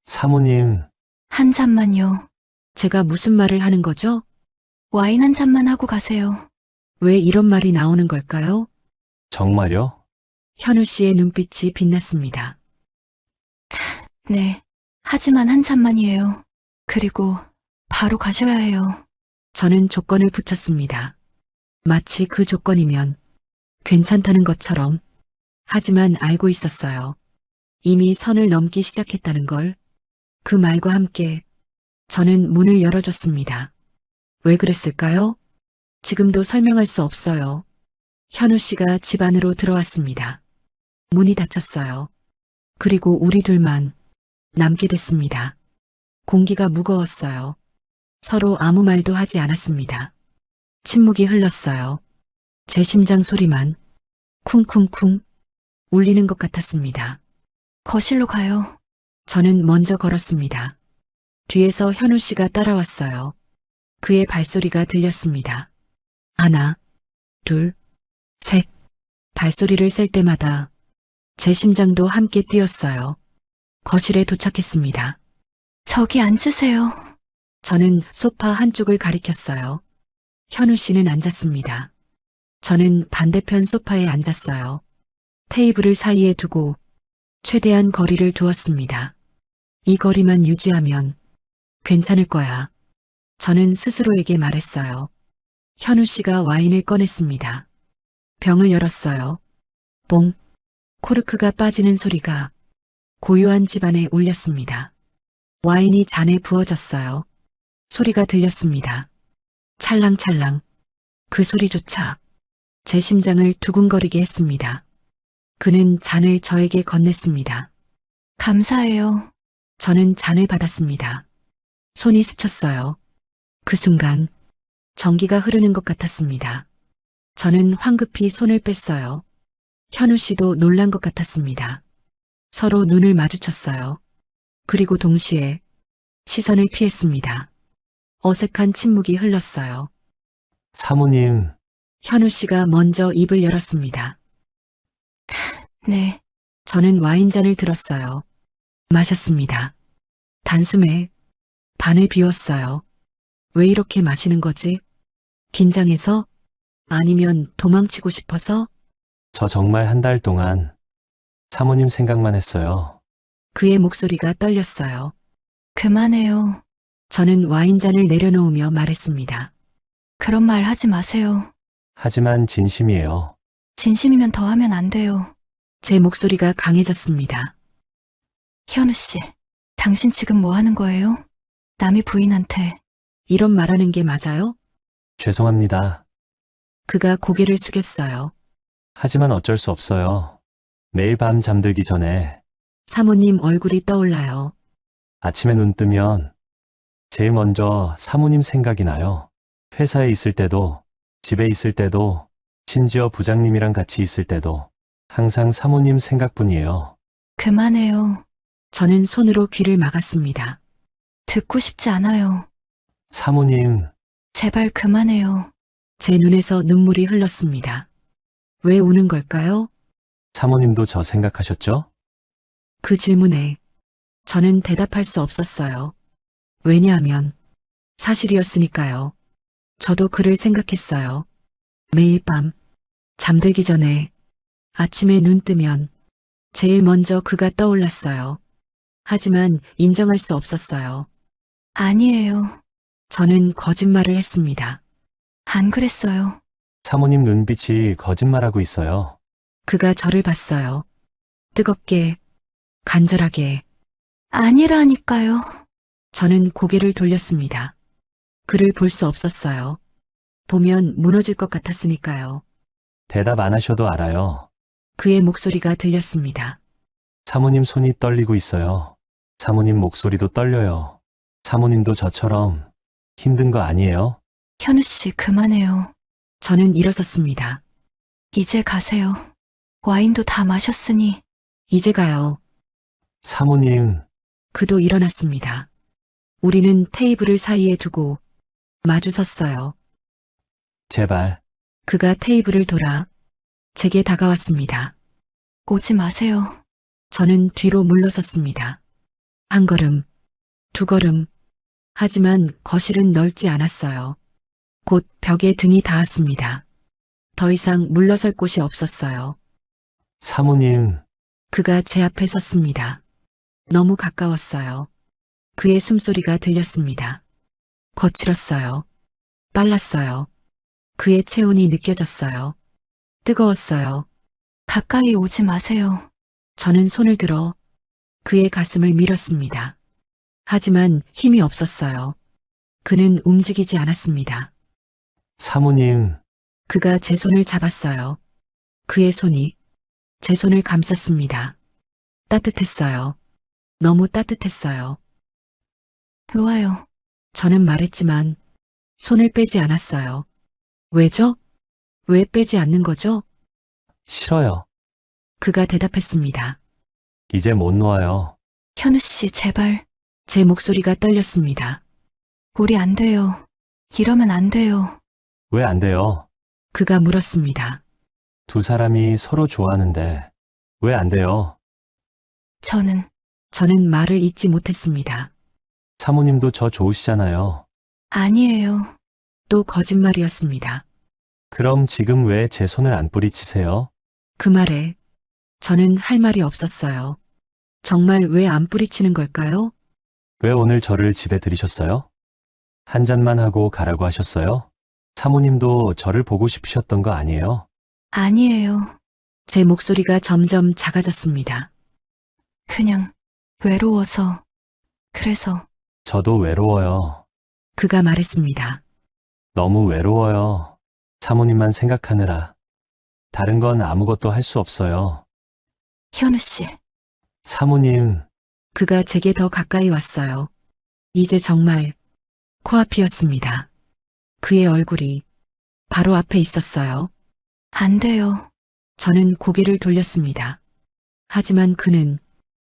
사모님, 한 잔만요. 제가 무슨 말을 하는 거죠? 와인 한 잔만 하고 가세요. 왜 이런 말이 나오는 걸까요? 정말요? 현우 씨의 눈빛이 빛났습니다. 네. 하지만 한 잔만이에요. 그리고 바로 가셔야 해요. 저는 조건을 붙였습니다. 마치 그 조건이면 괜찮다는 것처럼. 하지만 알고 있었어요. 이미 선을 넘기 시작했다는 걸. 그 말과 함께 저는 문을 열어줬습니다. 왜 그랬을까요? 지금도 설명할 수 없어요. 현우 씨가 집 안으로 들어왔습니다. 문이 닫혔어요. 그리고 우리 둘만 남게 됐습니다. 공기가 무거웠어요. 서로 아무 말도 하지 않았습니다. 침묵이 흘렀어요. 제 심장 소리만 쿵쿵쿵 울리는 것 같았습니다. 거실로 가요. 저는 먼저 걸었습니다. 뒤에서 현우 씨가 따라왔어요. 그의 발소리가 들렸습니다. 하나, 둘, 셋. 발소리를 셀 때마다 제 심장도 함께 뛰었어요. 거실에 도착했습니다. 저기 앉으세요. 저는 소파 한쪽을 가리켰어요. 현우 씨는 앉았습니다. 저는 반대편 소파에 앉았어요. 테이블을 사이에 두고 최대한 거리를 두었습니다. 이 거리만 유지하면 괜찮을 거야. 저는 스스로에게 말했어요. 현우 씨가 와인을 꺼냈습니다. 병을 열었어요. 뽕. 코르크가 빠지는 소리가 고요한 집안에 울렸습니다. 와인이 잔에 부어졌어요. 소리가 들렸습니다. 찰랑찰랑. 그 소리조차 제 심장을 두근거리게 했습니다. 그는 잔을 저에게 건넸습니다. 감사해요. 저는 잔을 받았습니다. 손이 스쳤어요. 그 순간 전기가 흐르는 것 같았습니다. 저는 황급히 손을 뺐어요. 현우 씨도 놀란 것 같았습니다. 서로 눈을 마주쳤어요. 그리고 동시에 시선을 피했습니다. 어색한 침묵이 흘렀어요. 사모님, 현우 씨가 먼저 입을 열었습니다. 네. 저는 와인잔을 들었어요. 마셨습니다. 단숨에 반을 비웠어요. 왜 이렇게 마시는 거지? 긴장해서? 아니면 도망치고 싶어서? 저 정말 한 달 동안 사모님 생각만 했어요. 그의 목소리가 떨렸어요. 그만해요. 저는 와인잔을 내려놓으며 말했습니다. 그런 말 하지 마세요. 하지만 진심이에요. 진심이면 더 하면 안 돼요. 제 목소리가 강해졌습니다. 현우 씨, 당신 지금 뭐 하는 거예요? 남의 부인한테. 이런 말하는 게 맞아요? 죄송합니다. 그가 고개를 숙였어요. 하지만 어쩔 수 없어요. 매일 밤 잠들기 전에 사모님 얼굴이 떠올라요. 아침에 눈 뜨면 제일 먼저 사모님 생각이 나요. 회사에 있을 때도, 집에 있을 때도, 심지어 부장님이랑 같이 있을 때도 항상 사모님 생각뿐이에요. 그만해요. 저는 손으로 귀를 막았습니다. 듣고 싶지 않아요. 사모님, 제발 그만해요. 제 눈에서 눈물이 흘렀습니다. 왜 우는 걸까요? 사모님도 저 생각하셨죠? 그 질문에 저는 대답할 수 없었어요. 왜냐하면 사실이었으니까요. 저도 그를 생각했어요. 매일 밤, 잠들기 전에, 아침에 눈 뜨면, 제일 먼저 그가 떠올랐어요. 하지만 인정할 수 없었어요. 아니에요. 저는 거짓말을 했습니다. 안 그랬어요. 사모님 눈빛이 거짓말하고 있어요. 그가 저를 봤어요. 뜨겁게, 간절하게. 아니라니까요. 저는 고개를 돌렸습니다. 그를 볼 수 없었어요. 보면 무너질 것 같았으니까요. 대답 안 하셔도 알아요. 그의 목소리가 들렸습니다. 사모님 손이 떨리고 있어요. 사모님 목소리도 떨려요. 사모님도 저처럼 힘든 거 아니에요? 현우 씨, 그만해요. 저는 일어섰습니다. 이제 가세요. 와인도 다 마셨으니. 이제 가요. 사모님, 그도 일어났습니다. 우리는 테이블을 사이에 두고 마주 섰어요. 제발. 그가 테이블을 돌아 제게 다가왔습니다. 오지 마세요. 저는 뒤로 물러섰습니다. 한 걸음, 두 걸음. 하지만 거실은 넓지 않았어요. 곧 벽에 등이 닿았습니다. 더 이상 물러설 곳이 없었어요. 사모님, 그가 제 앞에 섰습니다. 너무 가까웠어요. 그의 숨소리가 들렸습니다. 거칠었어요. 빨랐어요. 그의 체온이 느껴졌어요. 뜨거웠어요. 가까이 오지 마세요. 저는 손을 들어 그의 가슴을 밀었습니다. 하지만 힘이 없었어요. 그는 움직이지 않았습니다. 사모님, 그가 제 손을 잡았어요. 그의 손이 제 손을 감쌌습니다. 따뜻했어요. 너무 따뜻했어요. 놓아요. 저는 말했지만 손을 빼지 않았어요. 왜죠? 왜 빼지 않는 거죠? 싫어요. 그가 대답했습니다. 이제 못 놓아요. 현우 씨, 제발. 제 목소리가 떨렸습니다. 우리 안 돼요. 이러면 안 돼요. 왜 안 돼요? 그가 물었습니다. 두 사람이 서로 좋아하는데 왜 안 돼요? 저는 말을 잇지 못했습니다. 사모님도 저 좋으시잖아요. 아니에요. 또 거짓말이었습니다. 그럼 지금 왜 제 손을 안 뿌리치세요? 그 말에 저는 할 말이 없었어요. 정말 왜 안 뿌리치는 걸까요? 왜 오늘 저를 집에 들이셨어요? 한 잔만 하고 가라고 하셨어요? 사모님도 저를 보고 싶으셨던 거 아니에요? 아니에요. 제 목소리가 점점 작아졌습니다. 그냥 외로워서. 그래서 저도 외로워요. 그가 말했습니다. 너무 외로워요. 사모님만 생각하느라. 다른 건 아무것도 할 수 없어요. 현우 씨, 사모님, 그가 제게 더 가까이 왔어요. 이제 정말 코앞이었습니다. 그의 얼굴이 바로 앞에 있었어요. 안 돼요. 저는 고개를 돌렸습니다. 하지만 그는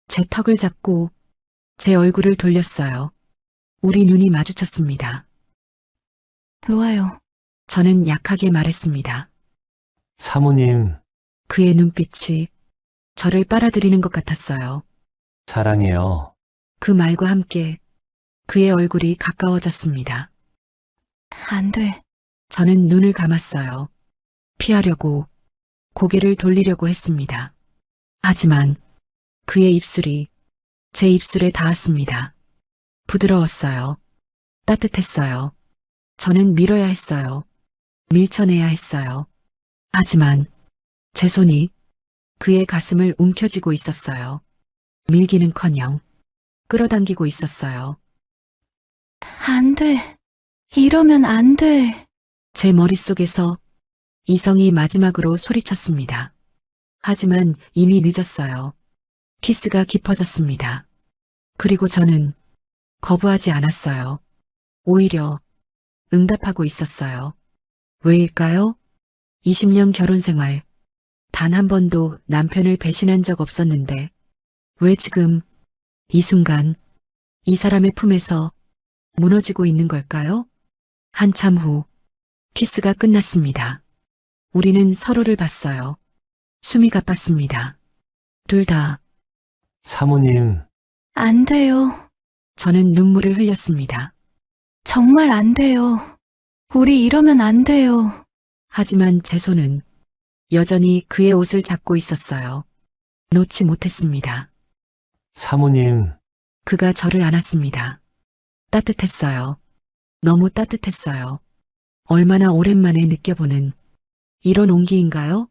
제 턱을 잡고 제 얼굴을 돌렸어요. 우리 눈이 마주쳤습니다. 놓아요. 저는 약하게 말했습니다. 사모님, 그의 눈빛이 저를 빨아들이는 것 같았어요. 사랑해요. 그 말과 함께 그의 얼굴이 가까워졌습니다. 안 돼. 저는 눈을 감았어요. 피하려고, 고개를 돌리려고 했습니다. 하지만 그의 입술이 제 입술에 닿았습니다. 부드러웠어요. 따뜻했어요. 저는 밀어야 했어요. 밀쳐내야 했어요. 하지만 제 손이 그의 가슴을 움켜쥐고 있었어요. 밀기는커녕 끌어당기고 있었어요. 안 돼. 이러면 안 돼. 제 머릿속에서 이성이 마지막으로 소리쳤습니다. 하지만 이미 늦었어요. 키스가 깊어졌습니다. 그리고 저는 거부하지 않았어요. 오히려 응답하고 있었어요. 왜일까요? 20년 결혼 생활, 단 한 번도 남편을 배신한 적 없었는데, 왜 지금, 이 순간, 이 사람의 품에서 무너지고 있는 걸까요? 한참 후, 키스가 끝났습니다. 우리는 서로를 봤어요. 숨이 가빴습니다. 둘 다, 사모님, 안 돼요. 저는 눈물을 흘렸습니다. 정말 안 돼요. 우리 이러면 안 돼요. 하지만 제 손은 여전히 그의 옷을 잡고 있었어요. 놓지 못했습니다. 사모님, 그가 저를 안았습니다. 따뜻했어요. 너무 따뜻했어요. 얼마나 오랜만에 느껴보는 이런 온기인가요?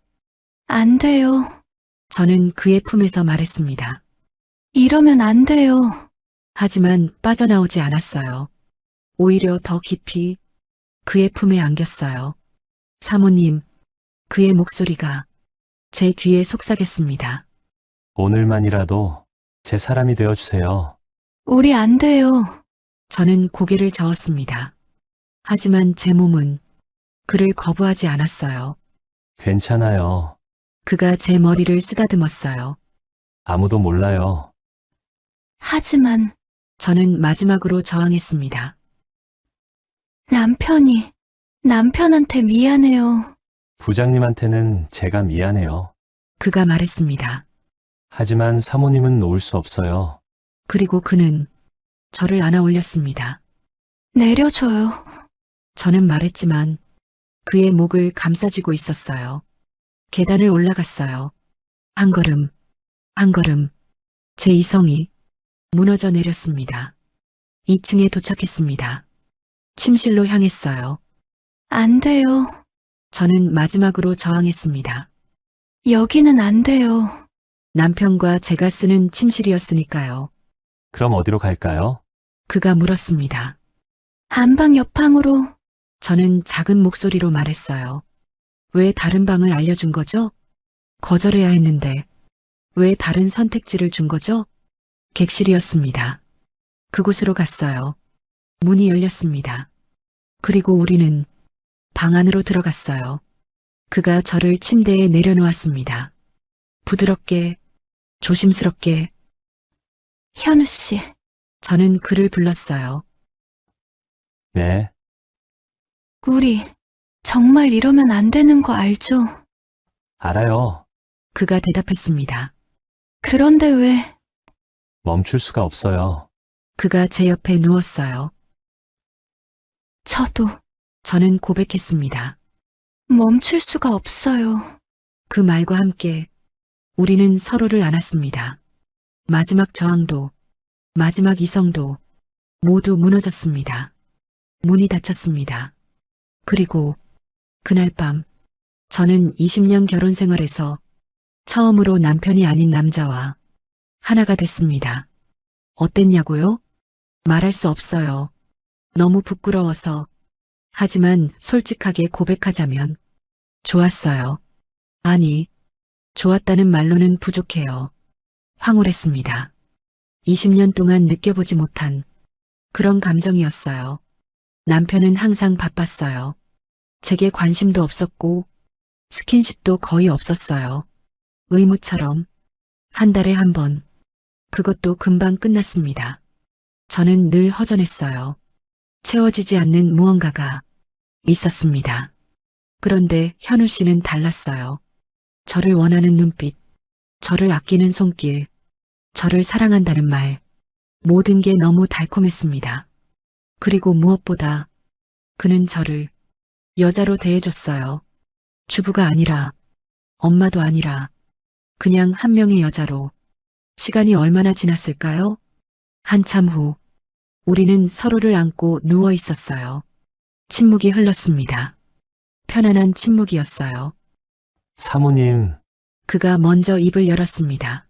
안 돼요. 저는 그의 품에서 말했습니다. 이러면 안 돼요. 하지만 빠져나오지 않았어요. 오히려 더 깊이 그의 품에 안겼어요. 사모님, 그의 목소리가 제 귀에 속삭였습니다. 오늘만이라도 제 사람이 되어주세요. 우리 안 돼요. 저는 고개를 저었습니다. 하지만 제 몸은 그를 거부하지 않았어요. 괜찮아요. 그가 제 머리를 쓰다듬었어요. 아무도 몰라요. 하지만 저는 마지막으로 저항했습니다. 남편한테 미안해요. 부장님한테는 제가 미안해요. 그가 말했습니다. 하지만 사모님은 놓을 수 없어요. 그리고 그는 저를 안아 올렸습니다. 내려줘요. 저는 말했지만 그의 목을 감싸쥐고 있었어요. 계단을 올라갔어요. 한 걸음, 한 걸음, 제 이성이 무너져 내렸습니다. 2층에 도착했습니다. 침실로 향했어요. 안 돼요. 저는 마지막으로 저항했습니다. 여기는 안 돼요. 남편과 제가 쓰는 침실이었으니까요. 그럼 어디로 갈까요? 그가 물었습니다. 안방 옆방으로. 저는 작은 목소리로 말했어요. 왜 다른 방을 알려준 거죠? 거절해야 했는데 왜 다른 선택지를 준 거죠? 객실이었습니다. 그곳으로 갔어요. 문이 열렸습니다. 그리고 우리는 방 안으로 들어갔어요. 그가 저를 침대에 내려놓았습니다. 부드럽게, 조심스럽게 현우 씨, 저는 그를 불렀어요. 네, 우리 정말 이러면 안 되는 거 알죠? 알아요. 그가 대답했습니다. 그런데 왜 멈출 수가 없어요. 그가 제 옆에 누웠어요. 저도 저는 고백했습니다. 멈출 수가 없어요. 그 말과 함께 우리는 서로를 안았습니다. 마지막 저항도, 마지막 이성도 모두 무너졌습니다. 문이 닫혔습니다. 그리고 그날 밤 저는 20년 결혼 생활에서 처음으로 남편이 아닌 남자와 하나가 됐습니다. 어땠냐고요? 말할 수 없어요. 너무 부끄러워서. 하지만 솔직하게 고백하자면 좋았어요. 아니, 좋았다는 말로는 부족해요. 황홀했습니다. 20년 동안 느껴보지 못한 그런 감정이었어요. 남편은 항상 바빴어요. 제게 관심도 없었고 스킨십도 거의 없었어요. 의무처럼 한 달에 한 번. 그것도 금방 끝났습니다. 저는 늘 허전했어요. 채워지지 않는 무언가가 있었습니다. 그런데 현우 씨는 달랐어요. 저를 원하는 눈빛, 저를 아끼는 손길, 저를 사랑한다는 말, 모든 게 너무 달콤했습니다. 그리고 무엇보다 그는 저를 여자로 대해줬어요. 주부가 아니라, 엄마도 아니라, 그냥 한 명의 여자로. 시간이 얼마나 지났을까요? 한참 후, 우리는 서로를 안고 누워 있었어요. 침묵이 흘렀습니다. 편안한 침묵이었어요. 사모님, 그가 먼저 입을 열었습니다.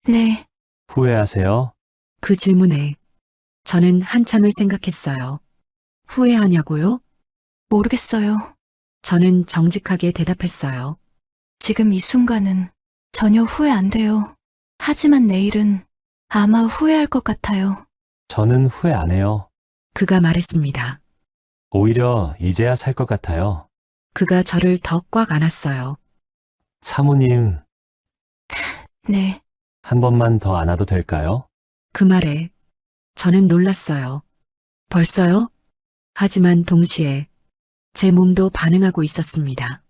네, 후회하세요? 그 질문에 저는 한참을 생각했어요. 후회하냐고요? 모르겠어요. 저는 정직하게 대답했어요. 지금 이 순간은 전혀 후회 안 돼요. 하지만 내일은 아마 후회할 것 같아요. 저는 후회 안 해요. 그가 말했습니다. 오히려 이제야 살 것 같아요. 그가 저를 더 꽉 안았어요. 사모님, 네, 한 번만 더 안아도 될까요? 그 말에 저는 놀랐어요. 벌써요? 하지만 동시에 제 몸도 반응하고 있었습니다.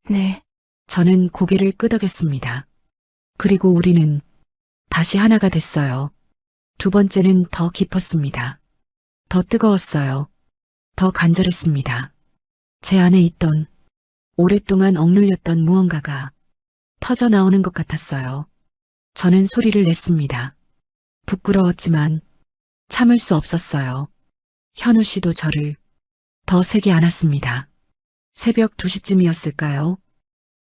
네, 저는 고개를 끄덕였습니다. 그리고 우리는 다시 하나가 됐어요. 두 번째는 더 깊었습니다. 더 뜨거웠어요. 더 간절했습니다. 제 안에 있던 오랫동안 억눌렸던 무언가가 터져 나오는 것 같았어요. 저는 소리를 냈습니다. 부끄러웠지만 참을 수 없었어요. 현우 씨도 저를 더 세게 안았습니다. 새벽 2시쯤이었을까요?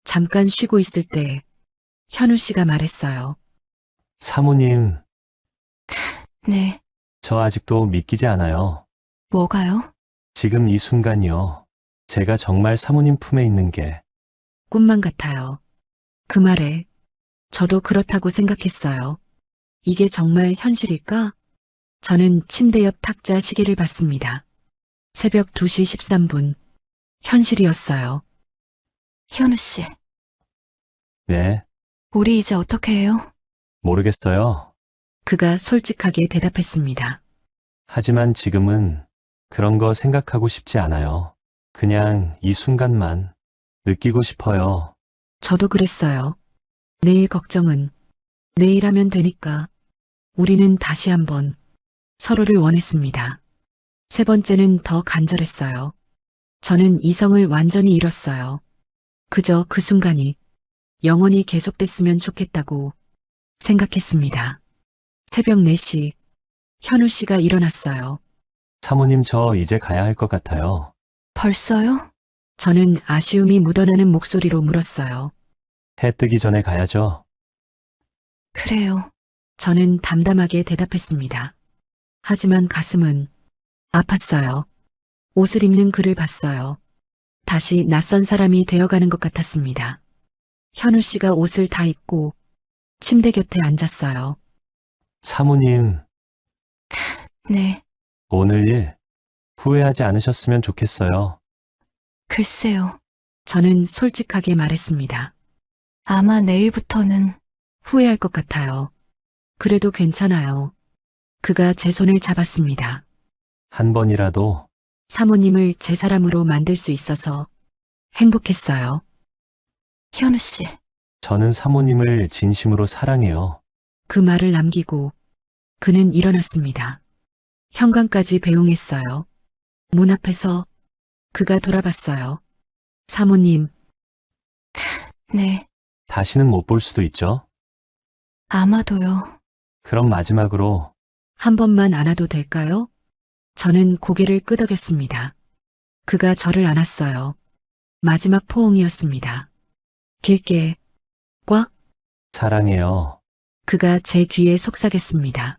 잠깐 쉬고 있을 때 현우 씨가 말했어요. 사모님, 네, 저 아직도 믿기지 않아요. 뭐가요? 지금 이 순간이요. 제가 정말 사모님 품에 있는 게 꿈만 같아요. 그 말에 저도 그렇다고 생각했어요. 이게 정말 현실일까? 저는 침대 옆 탁자 시계를 봤습니다. 새벽 2시 13분. 현실이었어요. 현우 씨, 네, 우리 이제 어떻게 해요? 모르겠어요. 그가 솔직하게 대답했습니다. 하지만 지금은 그런 거 생각하고 싶지 않아요. 그냥 이 순간만 느끼고 싶어요. 저도 그랬어요. 내일 걱정은 내일 하면 되니까. 우리는 다시 한번 서로를 원했습니다. 세 번째는 더 간절했어요. 저는 이성을 완전히 잃었어요. 그저 그 순간이 영원히 계속됐으면 좋겠다고 생각했습니다. 새벽 4시, 현우 씨가 일어났어요. 사모님, 저 이제 가야 할 것 같아요. 벌써요? 저는 아쉬움이 묻어나는 목소리로 물었어요. 해 뜨기 전에 가야죠. 그래요. 저는 담담하게 대답했습니다. 하지만 가슴은 아팠어요. 옷을 입는 그를 봤어요. 다시 낯선 사람이 되어가는 것 같았습니다. 현우 씨가 옷을 다 입고 침대 곁에 앉았어요. 사모님, 네, 오늘 일 후회하지 않으셨으면 좋겠어요. 글쎄요. 저는 솔직하게 말했습니다. 아마 내일부터는 후회할 것 같아요. 그래도 괜찮아요. 그가 제 손을 잡았습니다. 한 번이라도 사모님을 제 사람으로 만들 수 있어서 행복했어요. 현우 씨, 저는 사모님을 진심으로 사랑해요. 그 말을 남기고 그는 일어났습니다. 현관까지 배웅했어요. 문 앞에서 그가 돌아봤어요. 사모님, 네, 다시는 못 볼 수도 있죠. 아마도요. 그럼 마지막으로 한 번만 안아도 될까요? 저는 고개를 끄덕였습니다. 그가 저를 안았어요. 마지막 포옹이었습니다. 길게, 꽉, 사랑해요. 그가 제 귀에 속삭였습니다.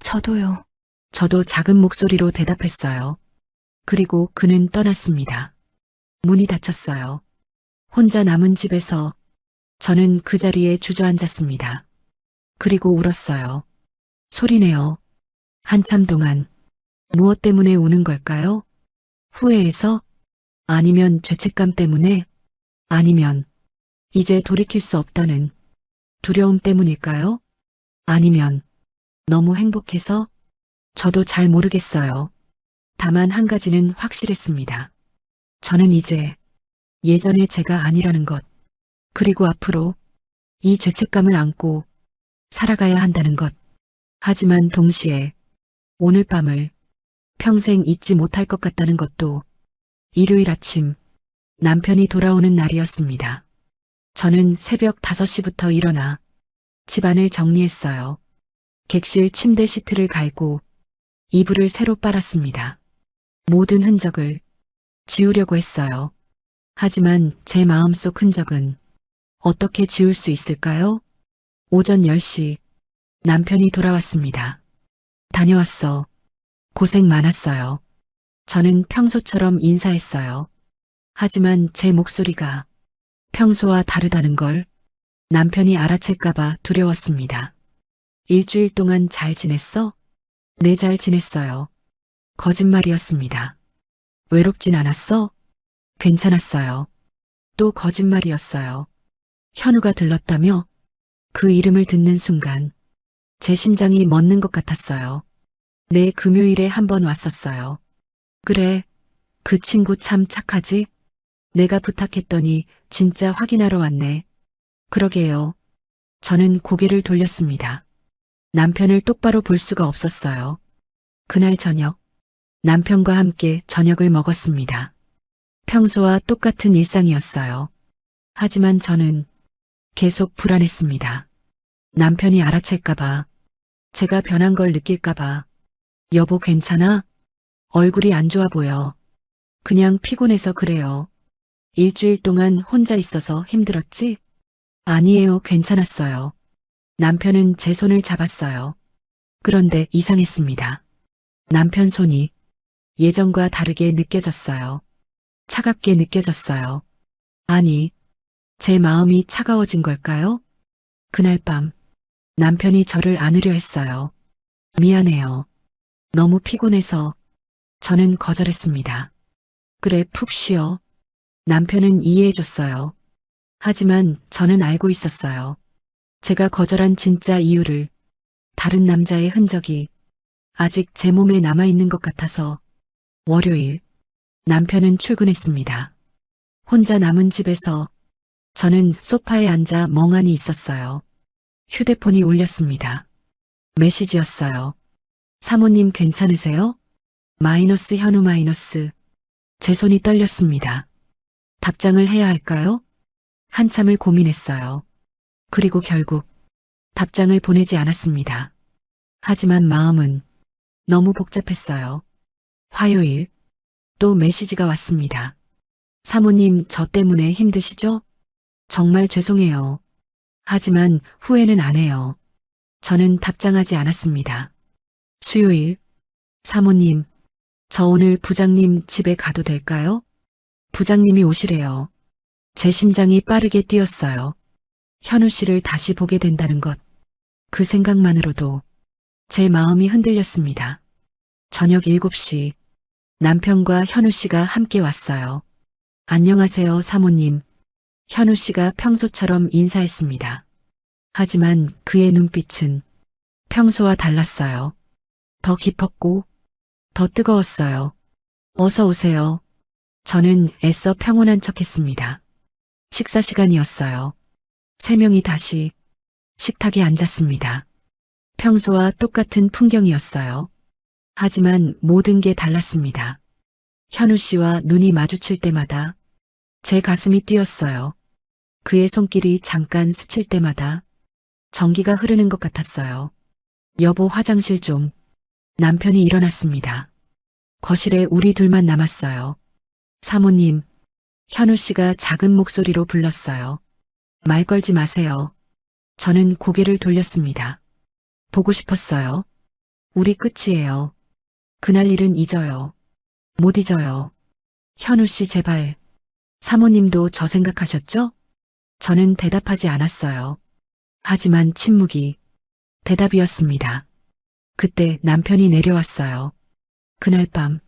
저도요. 저도 작은 목소리로 대답했어요. 그리고 그는 떠났습니다. 문이 닫혔어요. 혼자 남은 집에서 저는 그 자리에 주저앉았습니다. 그리고 울었어요. 소리내어. 한참 동안. 무엇 때문에 우는 걸까요? 후회해서? 아니면 죄책감 때문에? 아니면 이제 돌이킬 수 없다는 두려움 때문일까요? 아니면 너무 행복해서? 저도 잘 모르겠어요. 다만 한 가지는 확실했습니다. 저는 이제 예전의 제가 아니라는 것, 그리고 앞으로 이 죄책감을 안고 살아가야 한다는 것. 하지만 동시에 오늘 밤을 평생 잊지 못할 것 같다는 것도. 일요일 아침 남편이 돌아오는 날이었습니다. 저는 새벽 5시부터 일어나 집안을 정리했어요. 객실 침대 시트를 갈고 이불을 새로 빨았습니다. 모든 흔적을 지우려고 했어요. 하지만 제 마음속 흔적은 어떻게 지울 수 있을까요? 오전 10시 남편이 돌아왔습니다. 다녀왔어. 고생 많았어요. 저는 평소처럼 인사했어요. 하지만 제 목소리가 평소와 다르다는 걸 남편이 알아챌까봐 두려웠습니다. 일주일 동안 잘 지냈어? 네, 잘 지냈어요. 거짓말이었습니다. 외롭진 않았어? 괜찮았어요. 또 거짓말이었어요. 현우가 들렀다며? 그 이름을 듣는 순간 제 심장이 멎는 것 같았어요. 내 금요일에 한 번 왔었어요. 그래, 그 친구 참 착하지? 내가 부탁했더니 진짜 확인하러 왔네. 그러게요. 저는 고개를 돌렸습니다. 남편을 똑바로 볼 수가 없었어요. 그날 저녁, 남편과 함께 저녁을 먹었습니다. 평소와 똑같은 일상이었어요. 하지만 저는 계속 불안했습니다. 남편이 알아챌까봐, 제가 변한 걸 느낄까봐. 여보 괜찮아? 얼굴이 안 좋아 보여. 그냥 피곤해서 그래요. 일주일 동안 혼자 있어서 힘들었지? 아니에요, 괜찮았어요. 남편은 제 손을 잡았어요. 그런데 이상했습니다. 남편 손이 예전과 다르게 느껴졌어요. 차갑게 느껴졌어요. 아니, 제 마음이 차가워진 걸까요? 그날 밤, 남편이 저를 안으려 했어요. 미안해요. 너무 피곤해서. 저는 거절했습니다. 그래, 푹 쉬어. 남편은 이해해줬어요. 하지만 저는 알고 있었어요. 제가 거절한 진짜 이유를, 다른 남자의 흔적이 아직 제 몸에 남아있는 것 같아서. 월요일, 남편은 출근했습니다. 혼자 남은 집에서 저는 소파에 앉아 멍하니 있었어요. 휴대폰이 울렸습니다. 메시지였어요. 사모님 괜찮으세요? 마이너스 현우 마이너스. 제 손이 떨렸습니다. 답장을 해야 할까요? 한참을 고민했어요. 그리고 결국 답장을 보내지 않았습니다. 하지만 마음은 너무 복잡했어요. 화요일, 또 메시지가 왔습니다. 사모님 저 때문에 힘드시죠? 정말 죄송해요. 하지만 후회는 안 해요. 저는 답장하지 않았습니다. 수요일, 사모님, 저 오늘 부장님 집에 가도 될까요? 부장님이 오시래요. 제 심장이 빠르게 뛰었어요. 현우 씨를 다시 보게 된다는 것. 그 생각만으로도 제 마음이 흔들렸습니다. 저녁 7시, 남편과 현우 씨가 함께 왔어요. 안녕하세요, 사모님. 현우 씨가 평소처럼 인사했습니다. 하지만 그의 눈빛은 평소와 달랐어요. 더 깊었고 더 뜨거웠어요. 어서 오세요. 저는 애써 평온한 척했습니다. 식사 시간이었어요. 3명이 다시 식탁에 앉았습니다. 평소와 똑같은 풍경이었어요. 하지만 모든 게 달랐습니다. 현우 씨와 눈이 마주칠 때마다 제 가슴이 뛰었어요. 그의 손길이 잠깐 스칠 때마다 전기가 흐르는 것 같았어요. 여보 화장실 좀. 남편이 일어났습니다. 거실에 우리 둘만 남았어요. 사모님, 현우 씨가 작은 목소리로 불렀어요. 말 걸지 마세요. 저는 고개를 돌렸습니다. 보고 싶었어요. 우리 끝이에요. 그날 일은 잊어요. 못 잊어요. 현우 씨 제발. 사모님도 저 생각하셨죠? 저는 대답하지 않았어요. 하지만 침묵이 대답이었습니다. 그때 남편이 내려왔어요. 그날 밤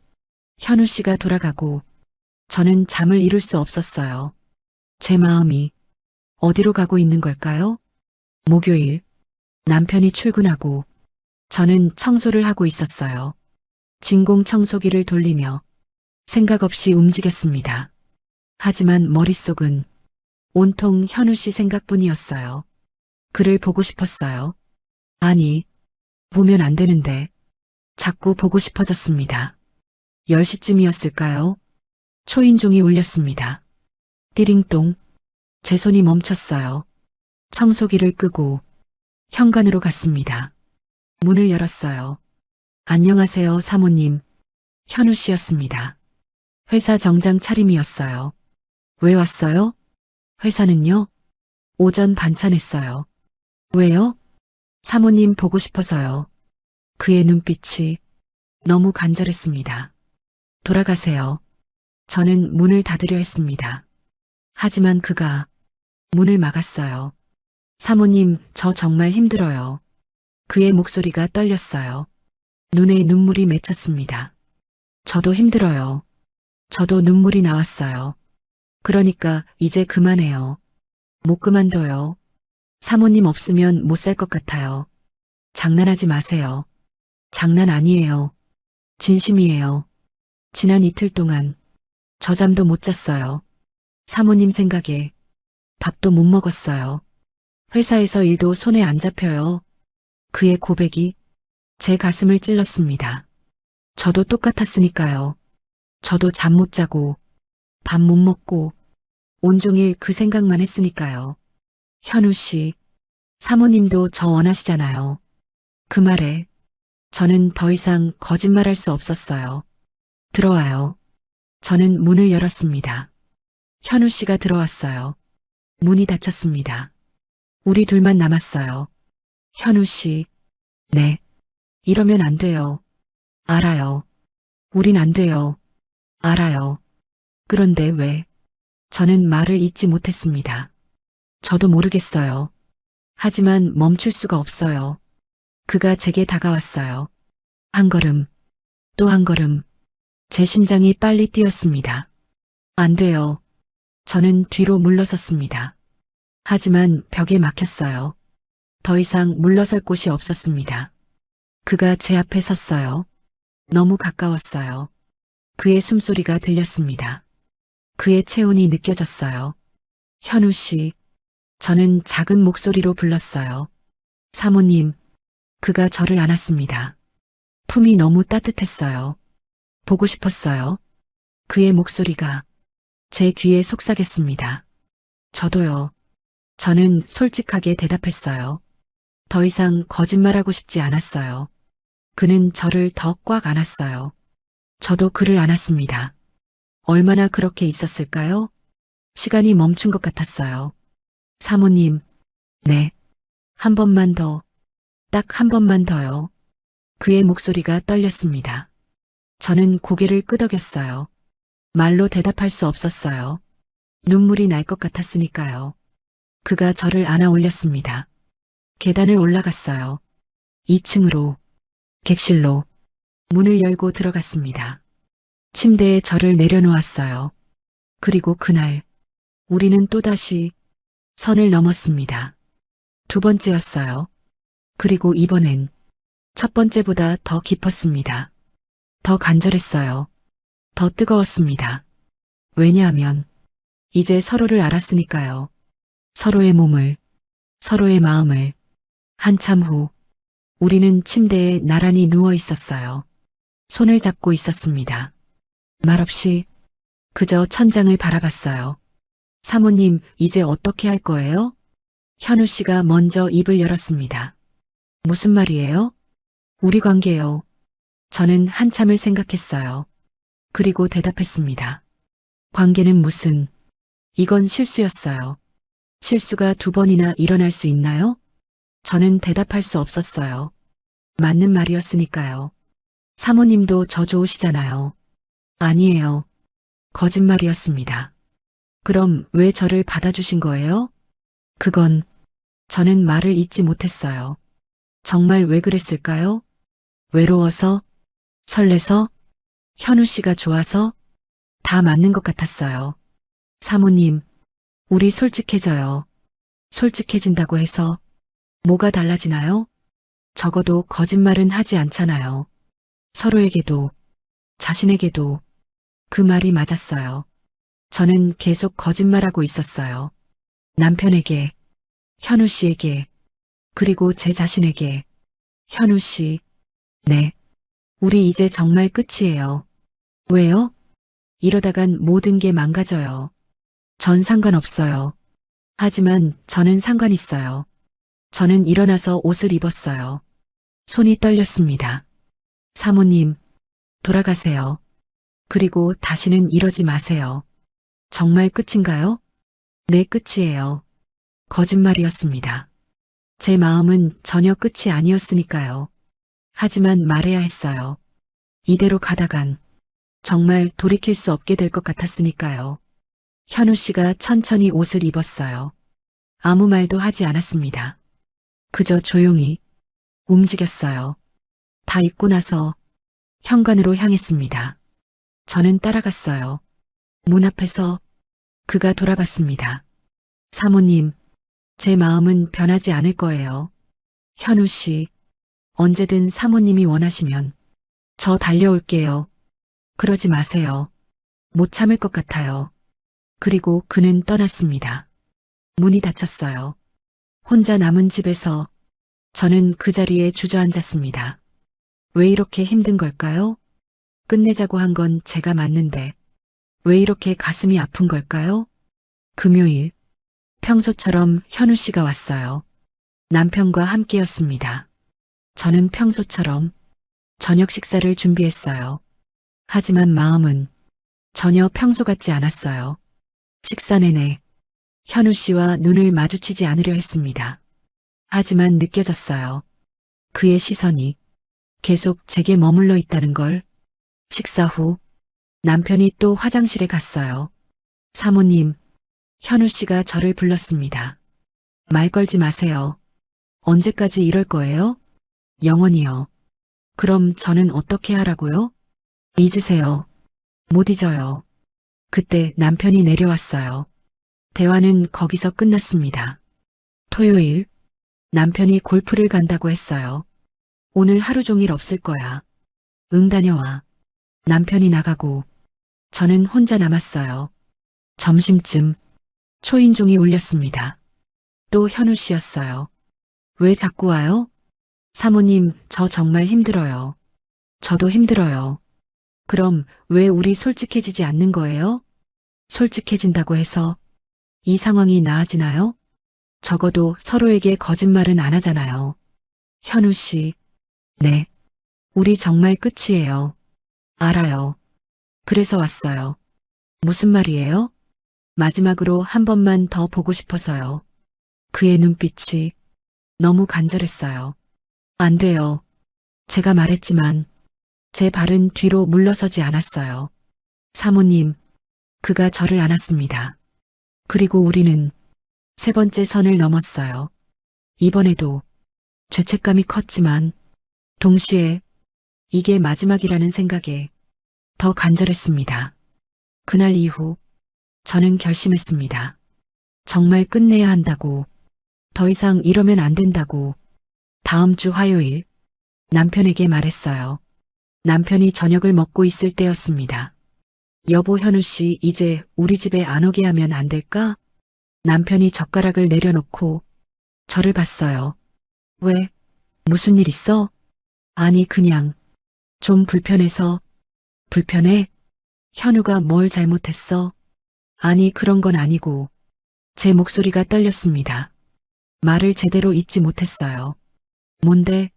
현우 씨가 돌아가고 저는 잠을 이룰 수 없었어요. 제 마음이 어디로 가고 있는 걸까요? 목요일, 남편이 출근하고 저는 청소를 하고 있었어요. 진공 청소기를 돌리며 생각 없이 움직였습니다. 하지만 머릿속은 온통 현우 씨 생각뿐이었어요. 그를 보고 싶었어요. 아니, 보면 안 되는데 자꾸 보고 싶어졌습니다. 10시쯤이었을까요? 초인종이 울렸습니다. 띠링똥. 제 손이 멈췄어요. 청소기를 끄고 현관으로 갔습니다. 문을 열었어요. 안녕하세요, 사모님. 현우 씨였습니다. 회사 정장 차림이었어요. 왜 왔어요? 회사는요? 오전 반찬했어요. 왜요? 사모님 보고 싶어서요. 그의 눈빛이 너무 간절했습니다. 돌아가세요. 저는 문을 닫으려 했습니다. 하지만 그가 문을 막았어요. 사모님, 저 정말 힘들어요. 그의 목소리가 떨렸어요. 눈에 눈물이 맺혔습니다. 저도 힘들어요. 저도 눈물이 나왔어요. 그러니까 이제 그만해요. 못 그만둬요. 사모님 없으면 못 살 것 같아요. 장난하지 마세요. 장난 아니에요. 진심이에요. 지난 이틀 동안 저 잠도 못 잤어요. 사모님 생각에 밥도 못 먹었어요. 회사에서 일도 손에 안 잡혀요. 그의 고백이 제 가슴을 찔렀습니다. 저도 똑같았으니까요. 저도 잠 못 자고 밥 못 먹고 온종일 그 생각만 했으니까요. 현우 씨, 사모님도 저 원하시잖아요. 그 말에 저는 더 이상 거짓말할 수 없었어요. 들어와요. 저는 문을 열었습니다. 현우 씨가 들어왔어요. 문이 닫혔습니다. 우리 둘만 남았어요. 현우 씨, 네. 이러면 안 돼요. 알아요. 우린 안 돼요. 알아요. 그런데 왜? 저는 말을 잇지 못했습니다. 저도 모르겠어요. 하지만 멈출 수가 없어요. 그가 제게 다가왔어요. 한 걸음, 또 한 걸음. 제 심장이 빨리 뛰었습니다. 안 돼요. 저는 뒤로 물러섰습니다. 하지만 벽에 막혔어요. 더 이상 물러설 곳이 없었습니다. 그가 제 앞에 섰어요. 너무 가까웠어요. 그의 숨소리가 들렸습니다. 그의 체온이 느껴졌어요. 현우 씨, 저는 작은 목소리로 불렀어요. 사모님, 그가 저를 안았습니다. 품이 너무 따뜻했어요. 보고 싶었어요. 그의 목소리가 제 귀에 속삭였습니다. 저도요. 저는 솔직하게 대답했어요. 더 이상 거짓말하고 싶지 않았어요. 그는 저를 더 꽉 안았어요. 저도 그를 안았습니다. 얼마나 그렇게 있었을까요? 시간이 멈춘 것 같았어요. 사모님, 네. 한 번만 더, 딱 한 번만 더요. 그의 목소리가 떨렸습니다. 저는 고개를 끄덕였어요. 말로 대답할 수 없었어요. 눈물이 날 것 같았으니까요. 그가 저를 안아 올렸습니다. 계단을 올라갔어요. 2층으로, 객실로, 문을 열고 들어갔습니다. 침대에 저를 내려놓았어요. 그리고 그날, 우리는 또다시 선을 넘었습니다. 두 번째였어요. 그리고 이번엔 첫 번째보다 더 깊었습니다. 더 간절했어요. 더 뜨거웠습니다. 왜냐하면 이제 서로를 알았으니까요. 서로의 몸을, 서로의 마음을. 한참 후 우리는 침대에 나란히 누워 있었어요. 손을 잡고 있었습니다. 말없이 그저 천장을 바라봤어요. 사모님, 이제 어떻게 할 거예요? 현우 씨가 먼저 입을 열었습니다. 무슨 말이에요? 우리 관계요. 저는 한참을 생각했어요. 그리고 대답했습니다. 관계는 무슨, 이건 실수였어요. 실수가 두 번이나 일어날 수 있나요? 저는 대답할 수 없었어요. 맞는 말이었으니까요. 사모님도 저 좋으시잖아요. 아니에요. 거짓말이었습니다. 그럼 왜 저를 받아주신 거예요? 그건 저는 말을 잇지 못했어요. 정말 왜 그랬을까요? 외로워서? 설레서? 현우 씨가 좋아서? 다 맞는 것 같았어요. 사모님, 우리 솔직해져요. 솔직해진다고 해서 뭐가 달라지나요? 적어도 거짓말은 하지 않잖아요. 서로에게도, 자신에게도. 그 말이 맞았어요. 저는 계속 거짓말하고 있었어요. 남편에게, 현우 씨에게, 그리고 제 자신에게. 현우 씨, 네. 우리 이제 정말 끝이에요. 왜요? 이러다간 모든 게 망가져요. 전 상관없어요. 하지만 저는 상관 있어요. 저는 일어나서 옷을 입었어요. 손이 떨렸습니다. 사모님, 돌아가세요. 그리고 다시는 이러지 마세요. 정말 끝인가요? 네, 끝이에요. 거짓말이었습니다. 제 마음은 전혀 끝이 아니었으니까요. 하지만 말해야 했어요. 이대로 가다간 정말 돌이킬 수 없게 될 것 같았으니까요. 현우 씨가 천천히 옷을 입었어요. 아무 말도 하지 않았습니다. 그저 조용히 움직였어요. 다 입고 나서 현관으로 향했습니다. 저는 따라갔어요. 문 앞에서 그가 돌아봤습니다. 사모님, 제 마음은 변하지 않을 거예요. 현우 씨, 언제든 사모님이 원하시면 저 달려올게요. 그러지 마세요. 못 참을 것 같아요. 그리고 그는 떠났습니다. 문이 닫혔어요. 혼자 남은 집에서 저는 그 자리에 주저앉았습니다. 왜 이렇게 힘든 걸까요? 끝내자고 한 건 제가 맞는데 왜 이렇게 가슴이 아픈 걸까요? 금요일, 평소처럼 현우 씨가 왔어요. 남편과 함께였습니다. 저는 평소처럼 저녁 식사를 준비했어요. 하지만 마음은 전혀 평소 같지 않았어요. 식사 내내 현우 씨와 눈을 마주치지 않으려 했습니다. 하지만 느껴졌어요. 그의 시선이 계속 제게 머물러 있다는 걸. 식사 후 남편이 또 화장실에 갔어요. 사모님, 현우 씨가 저를 불렀습니다. 말 걸지 마세요. 언제까지 이럴 거예요? 영원히요. 그럼 저는 어떻게 하라고요? 잊으세요. 못 잊어요. 그때 남편이 내려왔어요. 대화는 거기서 끝났습니다. 토요일, 남편이 골프를 간다고 했어요. 오늘 하루 종일 없을 거야. 응, 다녀와. 남편이 나가고 저는 혼자 남았어요. 점심쯤 초인종이 울렸습니다. 또 현우 씨였어요. 왜 자꾸 와요? 사모님, 저 정말 힘들어요. 저도 힘들어요. 그럼 왜 우리 솔직해지지 않는 거예요? 솔직해진다고 해서 이 상황이 나아지나요? 적어도 서로에게 거짓말은 안 하잖아요. 현우 씨, 네. 우리 정말 끝이에요. 알아요. 그래서 왔어요. 무슨 말이에요? 마지막으로 한 번만 더 보고 싶어서요. 그의 눈빛이 너무 간절했어요. 안 돼요. 제가 말했지만 제 발은 뒤로 물러서지 않았어요. 사모님, 그가 저를 안았습니다. 그리고 우리는 세 번째 선을 넘었어요. 이번에도 죄책감이 컸지만 동시에 이게 마지막이라는 생각에 더 간절했습니다. 그날 이후 저는 결심했습니다. 정말 끝내야 한다고, 더 이상 이러면 안 된다고. 다음 주 화요일 남편에게 말했어요. 남편이 저녁을 먹고 있을 때였습니다. 여보, 현우 씨 이제 우리 집에 안 오게 하면 안 될까? 남편이 젓가락을 내려놓고 저를 봤어요. 왜? 무슨 일 있어? 아니, 그냥 좀 불편해서. 불편해? 현우가 뭘 잘못했어? 아니, 그런 건 아니고. 제 목소리가 떨렸습니다. 말을 제대로 잇지 못했어요. 뭔데?